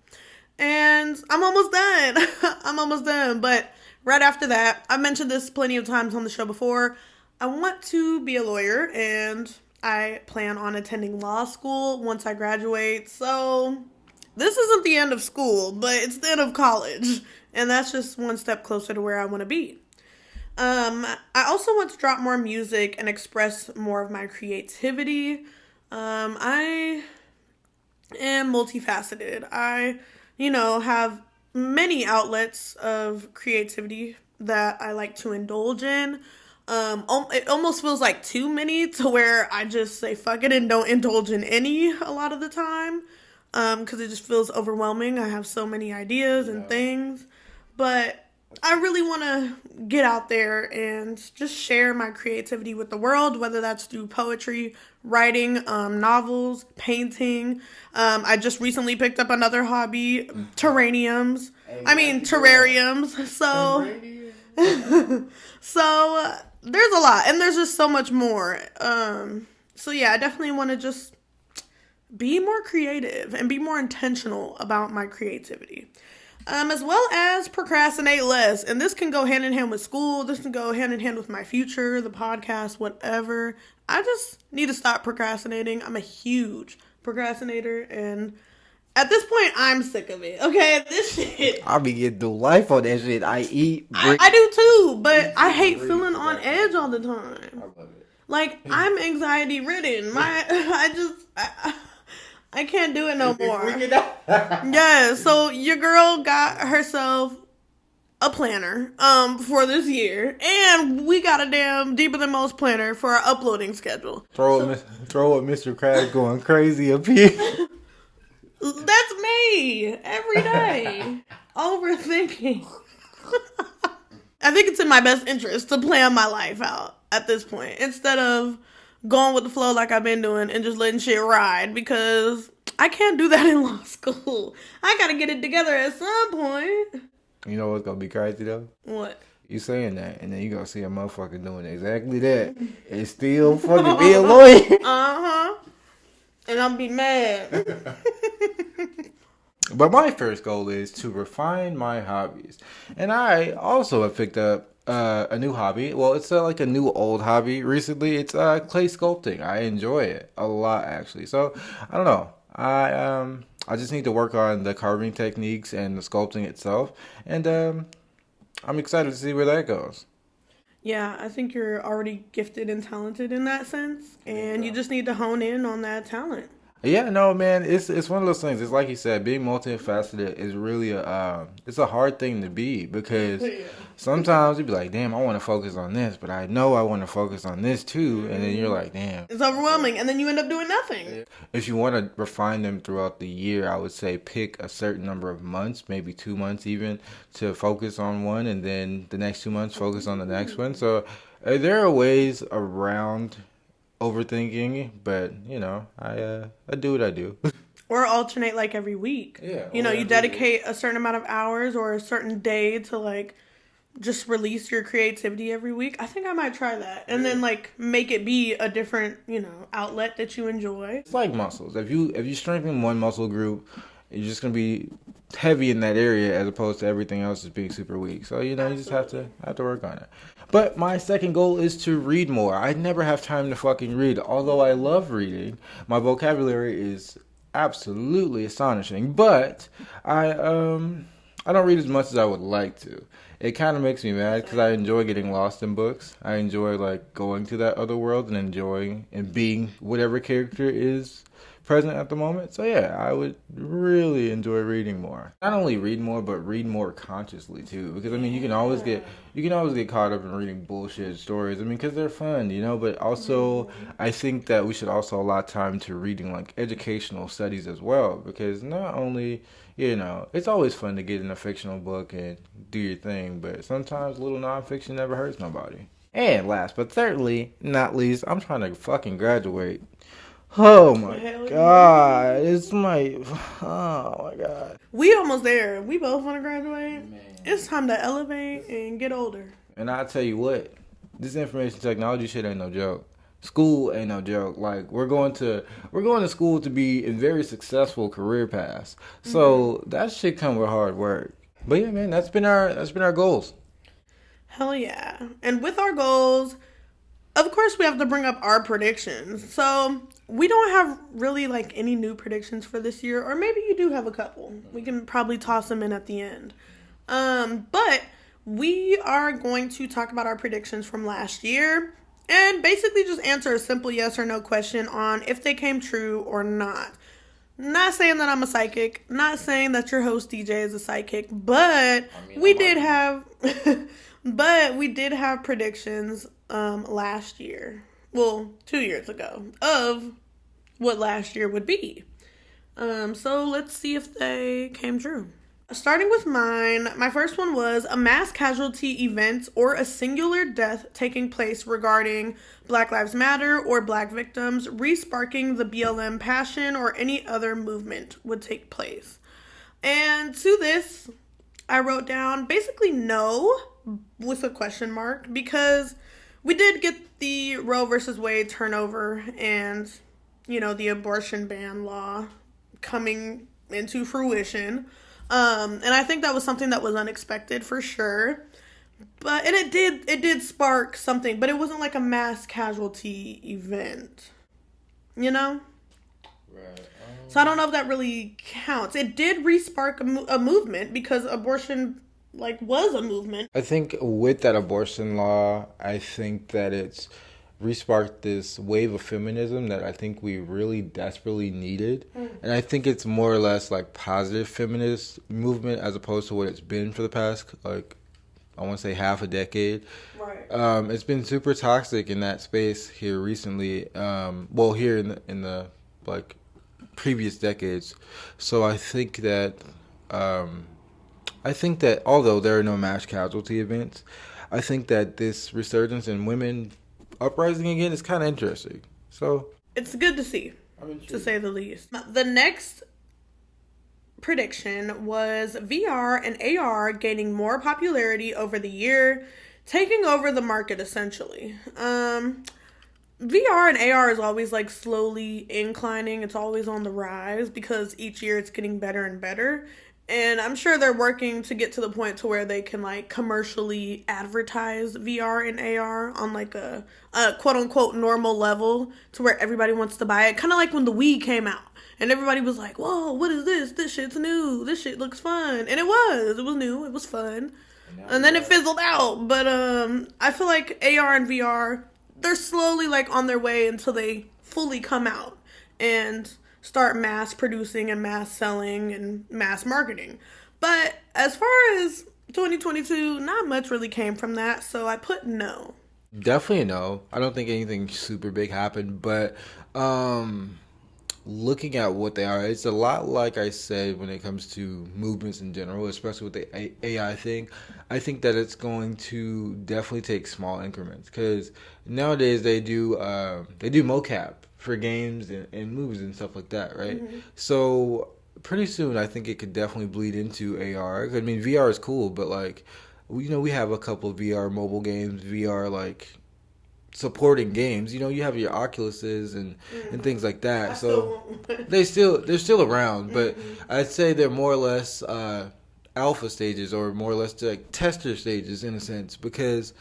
And I'm almost done. But right after that, I've mentioned this plenty of times on the show before. I want to be a lawyer and I plan on attending law school once I graduate. So this isn't the end of school, but it's the end of college. And that's just one step closer to where I want to be. I also want to drop more music and express more of my creativity. I am multifaceted. I have many outlets of creativity that I like to indulge in. It almost feels like too many to where I just say fuck it and don't indulge in any a lot of the time. Because it just feels overwhelming. I have so many ideas and things. But I really want to get out there and just share my creativity with the world, whether that's through poetry, writing, novels, painting. I just recently picked up another hobby, terrariums. So there's a lot, and there's just so much more. So yeah, I definitely want to just be more creative and be more intentional about my creativity. As well as procrastinate less. And this can go hand in hand with school. This can go hand in hand with my future, the podcast, whatever. I just need to stop procrastinating. I'm a huge procrastinator. And at this point, I'm sick of it. Okay, this shit. I'll be getting through life on that shit. I eat. I do too. But I hate feeling on edge all the time. I love it. Like, I'm anxiety ridden. I can't do it no more. Yeah, so your girl got herself a planner for this year, and we got a damn Deeper Than Most planner for our uploading schedule. Throw it, Mr. Krabs going crazy up here. That's me every day. Overthinking. I think it's in my best interest to plan my life out at this point instead of going with the flow like I've been doing and just letting shit ride, because I can't do that in law school. I gotta get it together at some point. You know what's gonna be crazy though? What? You saying that, and then you gonna see a motherfucker doing exactly that. And still fucking be a lawyer. Uh-huh. And I'll be mad. But my first goal is to refine my hobbies. And I also have picked up a new hobby. Well, it's like a new old hobby recently. It's clay sculpting. I enjoy it a lot, actually. So I don't know. I just need to work on the carving techniques and the sculpting itself. And I'm excited to see where that goes. Yeah, I think you're already gifted and talented in that sense, and you just need to hone in on that talent. Yeah, no, man, it's one of those things. It's like you said, being multifaceted is really it's a hard thing to be because Yeah. sometimes you'd be like, damn, I want to focus on this, but I know I want to focus on this too, and then you're like, damn. It's overwhelming, and then you end up doing nothing. If you want to refine them throughout the year, I would say pick a certain number of months, maybe 2 months even, to focus on one, and then the next 2 months focus on the next one. So there are ways around overthinking, but I do what I do. Or alternate like every week. Yeah, You know, or you every dedicate a certain amount of hours or a certain day to like just release your creativity every week. I think I might try that. And then like make it be a different, outlet that you enjoy. It's like muscles. If you strengthen one muscle group, you're just gonna be heavy in that area as opposed to everything else just being super weak. So you just have to work on it. But my second goal is to read more. I never have time to fucking read. Although I love reading, my vocabulary is absolutely astonishing. But I don't read as much as I would like to. It kind of makes me mad because I enjoy getting lost in books. I enjoy like going to that other world and enjoying and being whatever character is present at the moment. So yeah, I would really enjoy reading more. Not only read more, but read more consciously too. Because I mean, you can always get caught up in reading bullshit stories. I mean, because they're fun, But also, I think that we should also allot time to reading like educational studies as well. Because not only it's always fun to get in a fictional book and do your thing, but sometimes a little nonfiction never hurts nobody. And last but certainly not least, I'm trying to fucking graduate. Oh my god, oh my god. We almost there. We both want to graduate. Man. It's time to elevate and get older. And I'll tell you what, this information technology shit ain't no joke. School ain't no joke. Like we're going to school to be in very successful career paths. So that shit come with hard work. But yeah, man, that's been our goals. Hell yeah. And with our goals, of course we have to bring up our predictions. So we don't have really like any new predictions for this year, or maybe you do have a couple. We can probably toss them in at the end. But we are going to talk about our predictions from last year and basically just answer a simple yes or no question on if they came true or not. Not saying that I'm a psychic, not saying that your host DJ is a psychic, but we did have predictions last year. Well, 2 years ago of what last year would be. So let's see if they came true. Starting with mine, my first one was a mass casualty event or a singular death taking place regarding Black Lives Matter or Black victims, re-sparking the BLM passion or any other movement would take place. And to this, I wrote down basically no with a question mark because we did get the Roe versus Wade turnover and, the abortion ban law coming into fruition. And I think that was something that was unexpected for sure. And it did spark something, but it wasn't like a mass casualty event. Right. So I don't know if that really counts. It did re-spark a movement because abortion was a movement. I think with that abortion law, I think that it's re-sparked this wave of feminism that I think we really desperately needed. And I think it's more or less like positive feminist movement as opposed to what it's been for the past, I want to say half a decade. Right. It's been super toxic in that space here recently. Here in the previous decades. So I think that although there are no mass casualty events, I think that this resurgence in women uprising again is kind of interesting. So it's good to see, to say the least. The next prediction was VR and AR gaining more popularity over the year, taking over the market essentially. VR and AR is always slowly inclining. It's always on the rise because each year it's getting better and better. And I'm sure they're working to get to the point to where they can commercially advertise VR and AR on a quote unquote normal level to where everybody wants to buy it. Kind of like when the Wii came out and everybody was like, whoa, what is this? This shit's new. This shit looks fun. And it was new. It was fun. And then it fizzled out. But I feel like AR and VR, they're slowly like on their way until they fully come out and start mass producing and mass selling and mass marketing. But as far as 2022, not much really came from that, so I put no. Definitely no. I don't think anything super big happened, but um looking at what they are, it's a lot like I said when it comes to movements in general, especially with the AI thing. I think that it's going to definitely take small increments because nowadays they do mocap for games and movies and stuff like that, right? So pretty soon, I think it could definitely bleed into AR. I mean, VR is cool, but like, we have a couple of VR mobile games, VR like supporting games. You have your Oculuses and things like that. So they're still around, but I'd say they're more or less alpha stages or more or less like tester stages in a sense because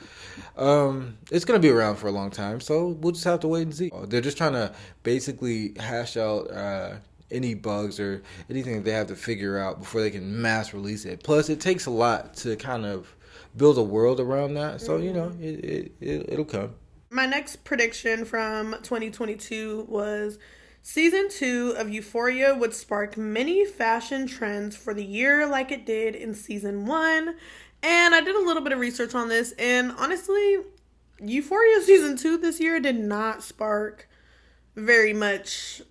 it's gonna be around for a long time. So we'll just have to wait and see. They're just trying to basically hash out any bugs or anything that they have to figure out before they can mass release it. Plus, it takes a lot to kind of build a world around that. So it'll come. My next prediction from 2022 was season 2 of Euphoria would spark many fashion trends for the year like it did in season 1. And I did a little bit of research on this, and honestly, Euphoria season 2 this year did not spark very much,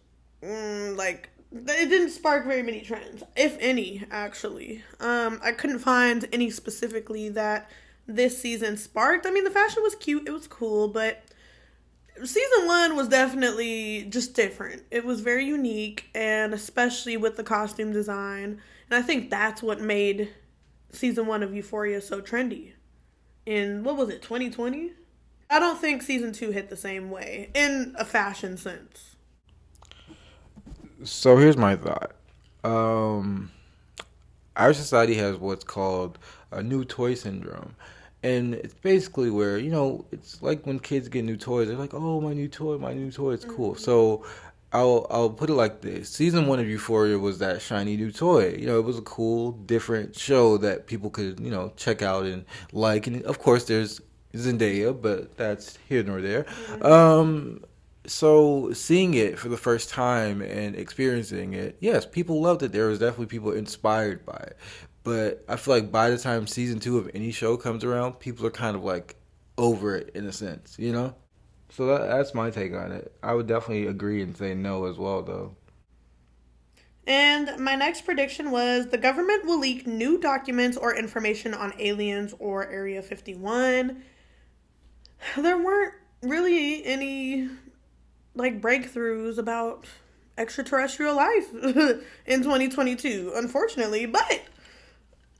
like, it didn't spark very many trends, if any, actually. I couldn't find any specifically that this season sparked. I mean, the fashion was cute, it was cool, but season 1 was definitely just different. It was very unique, and especially with the costume design. And I think that's what made season 1 of Euphoria so trendy. In, what was it, 2020? I don't think season 2 hit the same way in a fashion sense. So here's my thought. Our society has what's called a new toy syndrome. And it's basically where, it's like when kids get new toys, they're like, oh, my new toy, it's cool. So I'll put it like this. Season 1 of Euphoria was that shiny new toy. It was a cool, different show that people could, check out and like. And of course, there's Zendaya, but that's here nor there. So seeing it for the first time and experiencing it, yes, people loved it. There was definitely people inspired by it. But I feel like by the time season 2 of any show comes around, people are kind of like over it in a sense, So that's my take on it. I would definitely agree and say no as well, though. And my next prediction was the government will leak new documents or information on aliens or Area 51. There weren't really any like breakthroughs about extraterrestrial life in 2022, unfortunately, but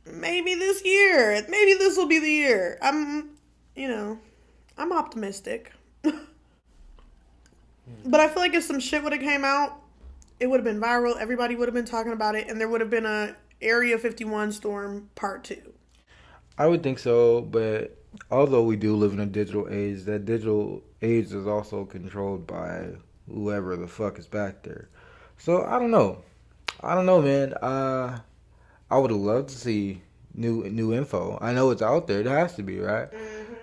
maybe this year, maybe this will be the year. I'm optimistic. But I feel like if some shit would have came out, it would have been viral, everybody would have been talking about it, and there would have been a Area 51 storm part 2. I would think so, but although we do live in a digital age, that digital age is also controlled by whoever the fuck is back there. So I don't know. Man. I would have loved to see new info. I know it's out there. It has to be, right?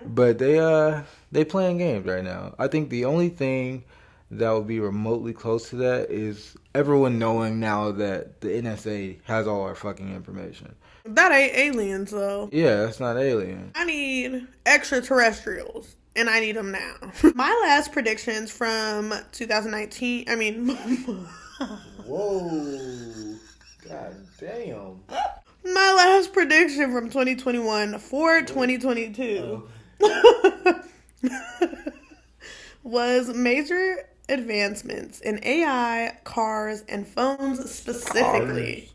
But they playing games right now. I think the only thing that would be remotely close to that is everyone knowing now that the NSA has all our fucking information. That ain't aliens, though. Yeah, that's not alien. I need extraterrestrials, and I need them now. My last predictions from 2019, Whoa. God damn. My last prediction from 2021 for 2022 was major advancements in AI, cars, and phones specifically.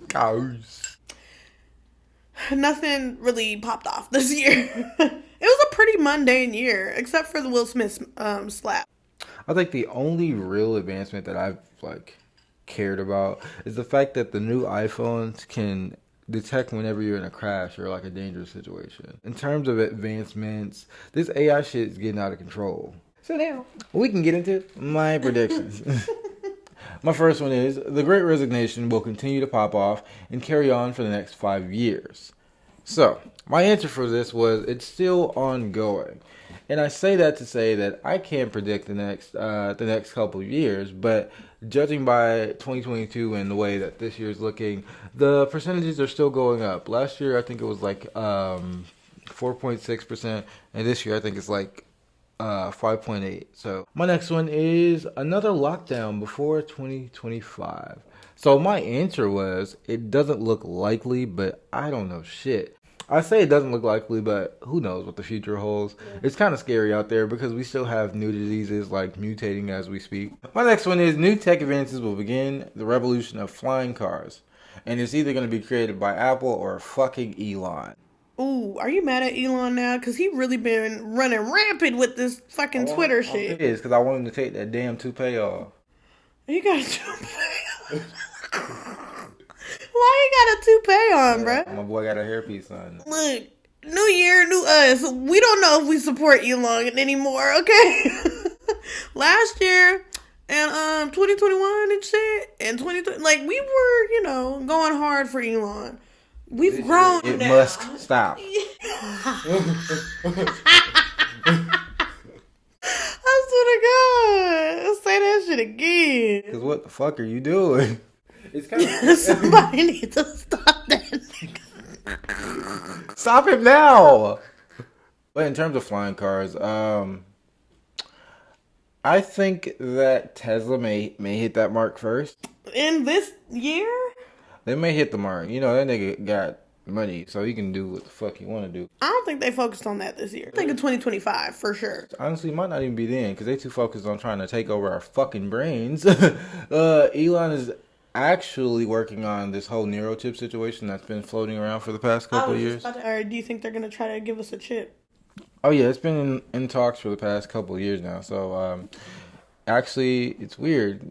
Cars. Nothing really popped off this year. It was a pretty mundane year, except for the Will Smith slap. I think the only real advancement that I've cared about is the fact that the new iPhones can detect whenever you're in a crash or like a dangerous situation. In terms of advancements, this AI shit is getting out of control. So now we can get into my predictions. My first one is, the Great Resignation will continue to pop off and carry on for the next 5 years. So, my answer for this was, it's still ongoing. And I say that to say that I can't predict the next couple of years, but judging by 2022 and the way that this year is looking, the percentages are still going up. Last year, I think it was like 4.6%, and this year I think it's like 5.8. So my next one is another lockdown before 2025. So my answer was, it doesn't look likely, but I don't know shit. I say it doesn't look likely, but who knows what the future holds. It's kind of scary out there because we still have new diseases like mutating as we speak. My next one is, new tech advances will begin the revolution of flying cars. And it's either going to be created by Apple or fucking Elon. Ooh, are you mad at Elon now? Because he really been running rampant with this fucking Twitter shit. It is, because I want him to take that damn toupee off. He got a toupee. Why you got a toupee on, bruh? My boy got a hairpiece on. Look, new year, new us. We don't know if we support Elon anymore, okay? Last year, and 2021 and shit, and 2020, like, we were, going hard for Elon. We've grown It now. must stop. I swear to God, say that shit again. Because what the fuck are you doing? It's kind of Somebody needs to stop that nigga. Stop him now. But in terms of flying cars, I think that Tesla may hit that mark first. In this year? They may hit the mark. That nigga got money, so he can do what the fuck he want to do. I don't think they focused on that this year. I think in 2025, for sure. Honestly, it might not even be then, because they too focused on trying to take over our fucking brains. Elon is actually working on this whole neurochip situation that's been floating around for the past couple of years. Or do you think they're going to try to give us a chip? Oh yeah, it's been in talks for the past couple of years now. So actually, it's weird.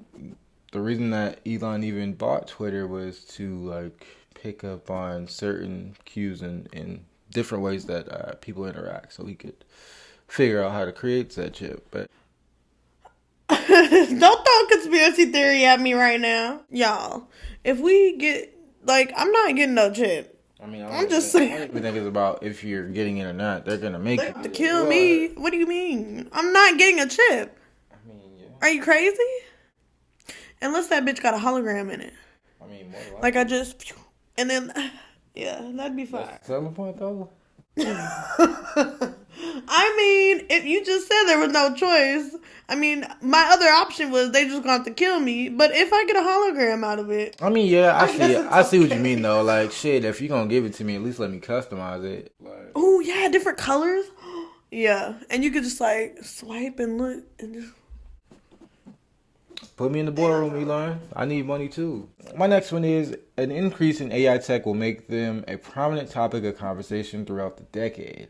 The reason that Elon even bought Twitter was to pick up on certain cues in different ways that people interact, so he could figure out how to create that chip. But don't throw a conspiracy theory at me right now, y'all. If we get I'm not getting no chip. I mean, I'm just saying. I don't even think it's about if you're getting it or not. They're gonna make it To kill me. What do you mean? I'm not getting a chip. I mean, yeah. Are you crazy? Unless that bitch got a hologram in it. I mean, more Like I just, and then, yeah, that'd be fine. That's the selling point, though. I mean, if you just said there was no choice, I mean, my other option was they just got to kill me. But if I get a hologram out of it, I mean, yeah, I see what you mean though. Like, shit, if you're gonna give it to me, at least let me customize it. oh yeah, different colors. Yeah, and you could just swipe and look and just. Put me in the boardroom, Elon. I need money too. My next one is, an increase in AI tech will make them a prominent topic of conversation throughout the decade.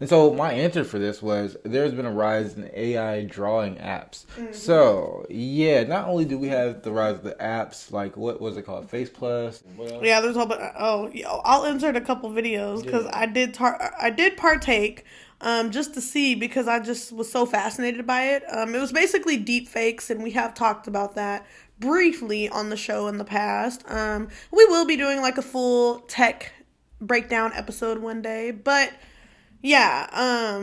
And so my answer for this was, there's been a rise in AI drawing apps. Mm-hmm. So, yeah, not only do we have the rise of the apps, like, what was it called? Face Plus? Yeah, there's a whole bunch. I'll insert a couple videos because I did partake. Just to see, because I just was so fascinated by it. It was basically deep fakes, and we have talked about that briefly on the show in the past. We will be doing a full tech breakdown episode one day, but yeah,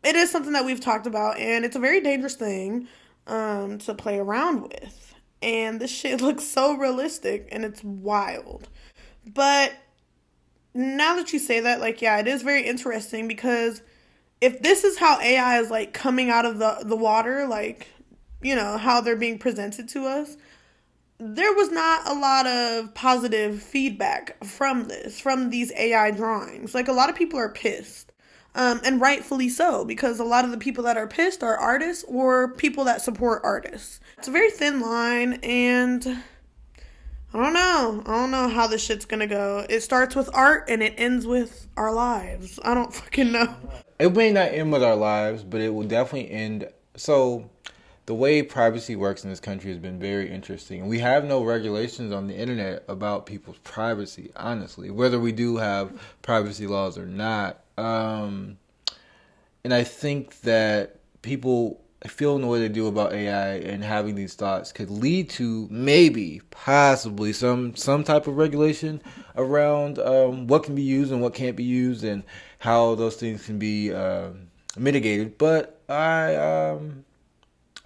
it is something that we've talked about, and it's a very dangerous thing to play around with. And this shit looks so realistic, and it's wild. But now that you say that, yeah, it is very interesting because if this is how AI is coming out of the water, how they're being presented to us, there was not a lot of positive feedback from these AI drawings. A lot of people are pissed. And rightfully so, because a lot of the people that are pissed are artists or people that support artists. It's a very thin line, and I don't know how this shit's gonna go. It starts with art and it ends with our lives. I don't fucking know. It may not end with our lives, but it will definitely end. So, the way privacy works in this country has been very interesting. We have no regulations on the internet about people's privacy, honestly, whether we do have privacy laws or not. And I think that people feeling the way they do about AI and having these thoughts could lead to maybe, possibly some type of regulation around what can be used and what can't be used and how those things can be mitigated. But I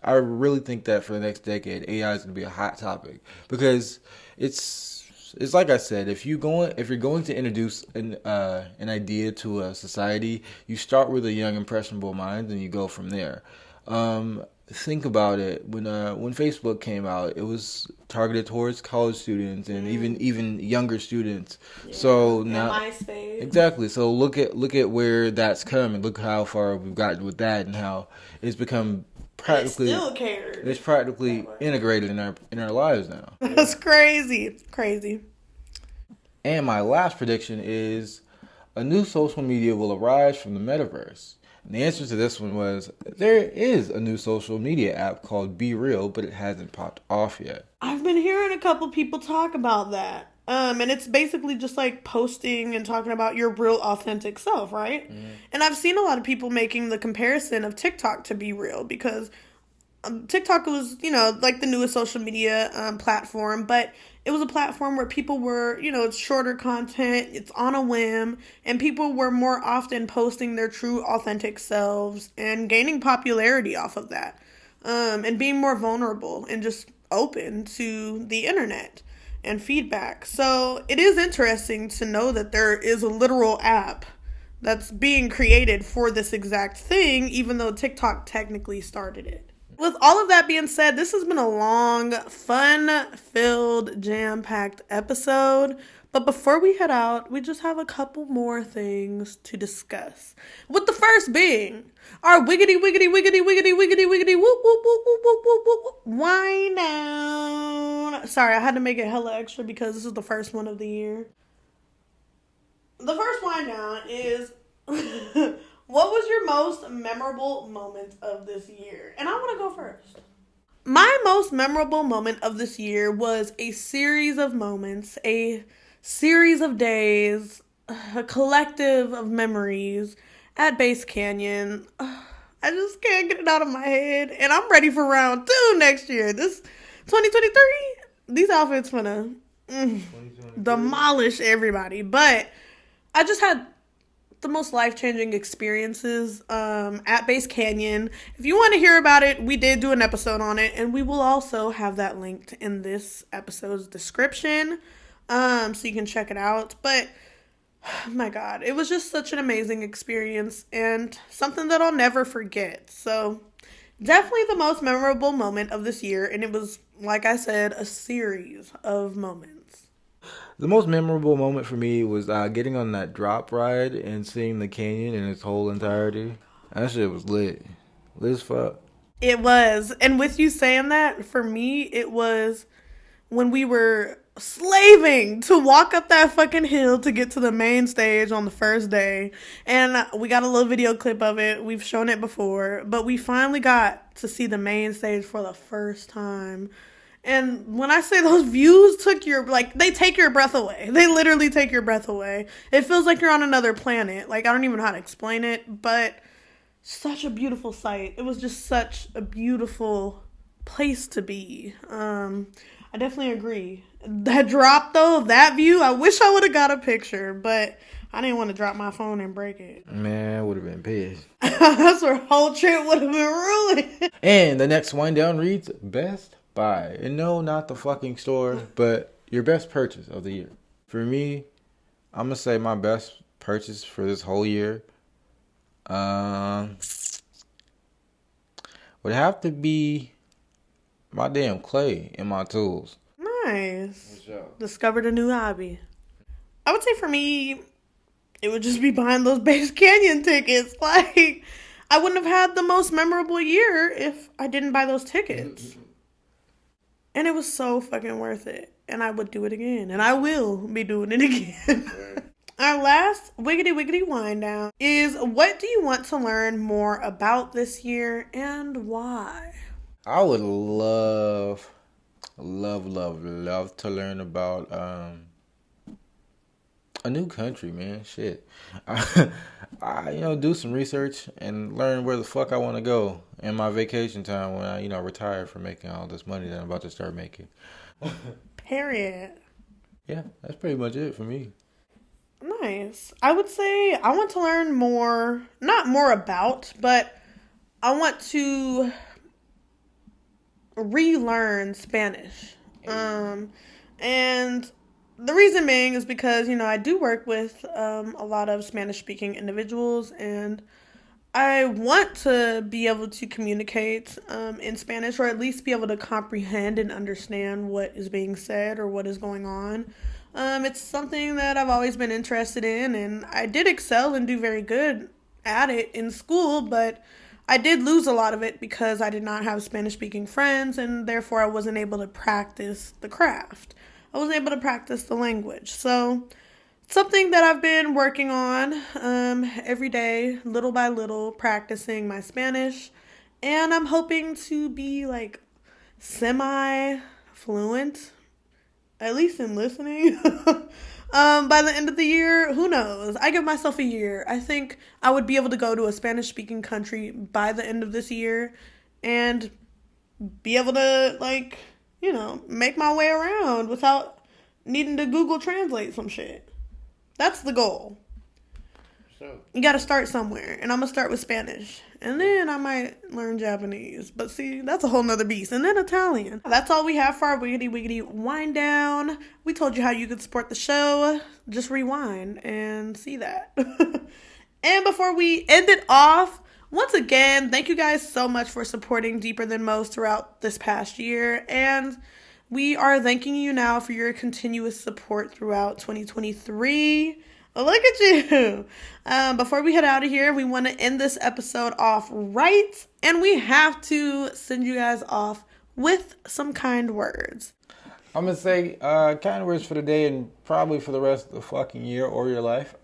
really think that for the next decade, AI is going to be a hot topic because it's like I said. If you're going to introduce an idea to a society, you start with a young, impressionable mind, and you go from there. Think about it. When Facebook came out, it was targeted towards college students and even younger students. Yeah. So now, MySpace. Exactly. So look at where that's come, and look how far we've gotten with that, and how it's become practically. It's practically integrated in our lives now. That's crazy. Crazy. And my last prediction is a new social media will arise from the metaverse. And the answer to this one was there is a new social media app called Be Real, but it hasn't popped off yet. I've been hearing a couple people talk about that. And it's basically just like posting and talking about your real authentic self, right? Mm. And I've seen a lot of people making the comparison of TikTok to Be Real because TikTok was, like the newest social media platform, but it was a platform where people were, it's shorter content, it's on a whim, and people were more often posting their true authentic selves and gaining popularity off of that, and being more vulnerable and just open to the internet and feedback. So it is interesting to know that there is a literal app that's being created for this exact thing, even though TikTok technically started it. With all of that being said, this has been a long, fun-filled, jam-packed episode. But before we head out, we just have a couple more things to discuss. With the first being our wiggity, wiggity, wiggity, wiggity, wiggity, wiggity, whoop, whoop, whoop, whoop, whoop, whoop, whoop, wind down. Sorry, I had to make it hella extra because this is the first one of the year. The first wind down is... What was your most memorable moment of this year? And I want to go first. My most memorable moment of this year was a series of moments, a series of days, a collective of memories at Base Canyon. I just can't get it out of my head. And I'm ready for round 2 next year. This 2023, these outfits finna demolish everybody. But I just had the most life-changing experiences at Base Canyon. If you want to hear about it, we did do an episode on it, and we will also have that linked in this episode's description, so you can check it out. But oh my God, it was just such an amazing experience and something that I'll never forget. So definitely the most memorable moment of this year, and it was, like I said, a series of moments. The most memorable moment for me was getting on that drop ride and seeing the canyon in its whole entirety. That shit was lit. Lit as fuck. It was. And with you saying that, for me, it was when we were slaving to walk up that fucking hill to get to the main stage on the first day. And we got a little video clip of it. We've shown it before. But we finally got to see the main stage for the first time. And when I say those views they take your breath away. They literally take your breath away. It feels like you're on another planet. Like, I don't even know how to explain it, but such a beautiful sight. It was just such a beautiful place to be. I definitely agree. That drop, though, that view, I wish I would have got a picture, but I didn't want to drop my phone and break it. Man, I would have been pissed. That's where the whole trip would have been ruined. And the next wind down reads, Best Buy. And no, not the fucking store, but your best purchase of the year. For me, I'm going to say my best purchase for this whole year would have to be my damn clay and my tools. Nice. Discovered a new hobby. I would say for me, it would just be buying those Base Canyon tickets. Like, I wouldn't have had the most memorable year if I didn't buy those tickets. And it was so fucking worth it. And I would do it again. And I will be doing it again. Our last wiggity wiggity wind down is, what do you want to learn more about this year and why? I would love to learn about a new country, man. Shit. do some research and learn where the fuck I want to go in my vacation time when I, retire from making all this money that I'm about to start making. Period. Yeah, that's pretty much it for me. Nice. I would say I want to learn more, not more about, but I want to relearn Spanish. And the reason being is because, I do work with a lot of Spanish-speaking individuals, and I want to be able to communicate in Spanish, or at least be able to comprehend and understand what is being said or what is going on. It's something that I've always been interested in, and I did excel and do very good at it in school, but I did lose a lot of it because I did not have Spanish-speaking friends, and therefore I wasn't able to practice the craft. I wasn't able to practice the language. So something that I've been working on every day, little by little, practicing my Spanish. And I'm hoping to be like semi-fluent, at least in listening. By the end of the year, who knows? I give myself a year. I think I would be able to go to a Spanish-speaking country by the end of this year and be able to, make my way around without needing to Google Translate some shit. That's the goal. So you got to start somewhere, and I'm going to start with Spanish, and then I might learn Japanese, but see, that's a whole nother beast, and then Italian. That's all we have for our wiggity wind down. We told you how you could support the show. Just rewind and see that. And before we end it off, once again, thank you guys so much for supporting Deeper Than Most throughout this past year, and we are thanking you now for your continuous support throughout 2023. Look at you. Before we head out of here, we want to end this episode off right, and we have to send you guys off with some kind words. I'm going to say kind words for the day and probably for the rest of the fucking year or your life.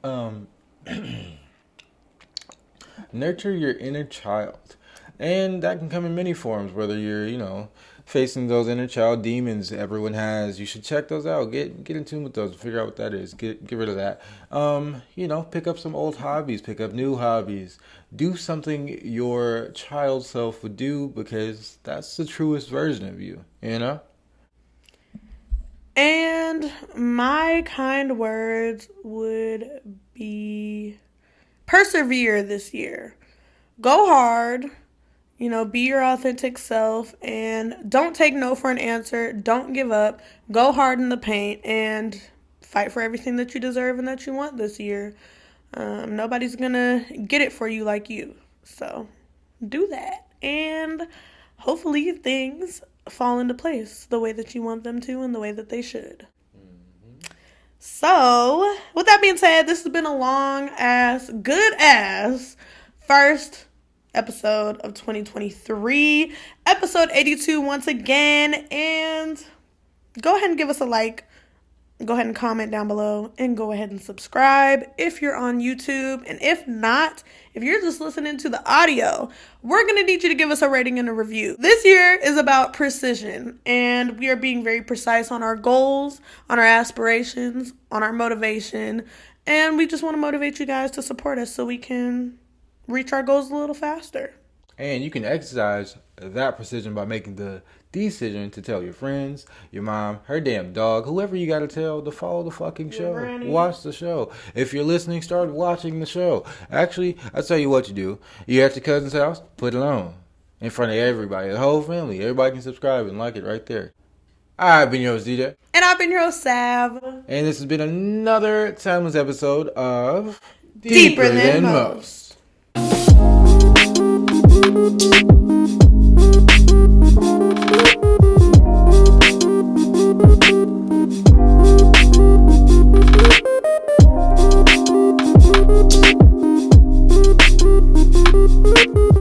Nurture your inner child. And that can come in many forms, whether you're, facing those inner child demons everyone has. You should check those out. Get in tune with those. Figure out what that is. Get rid of that. Pick up some old hobbies. Pick up new hobbies. Do something your child self would do, because that's the truest version of you, And my kind words would be persevere this year. Go hard. Be your authentic self, and don't take no for an answer. Don't give up. Go hard in the paint and fight for everything that you deserve and that you want this year. Nobody's gonna get it for you like you. So do that, and hopefully things fall into place the way that you want them to and the way that they should. So, with that being said, this has been a good-ass first episode of 2023, episode 82 once again, and go ahead and give us a like, go ahead and comment down below, and go ahead and subscribe if you're on YouTube, and if not, if you're just listening to the audio, we're going to need you to give us a rating and a review. This year is about precision, and we are being very precise on our goals, on our aspirations, on our motivation, and we just want to motivate you guys to support us so we can reach our goals a little faster. And you can exercise that precision by making the decision to tell your friends, your mom, her damn dog, whoever you got to tell to follow the fucking show. Granny. Watch the show. If you're listening, start watching the show. Actually, I'll tell you what you do. You're at your cousin's house, put it on. In front of everybody, the whole family. Everybody can subscribe and like it right there. I've been your host, DJ. And I've been your host, Sav. And this has been another timeless episode of Deeper Than Most. Thank you.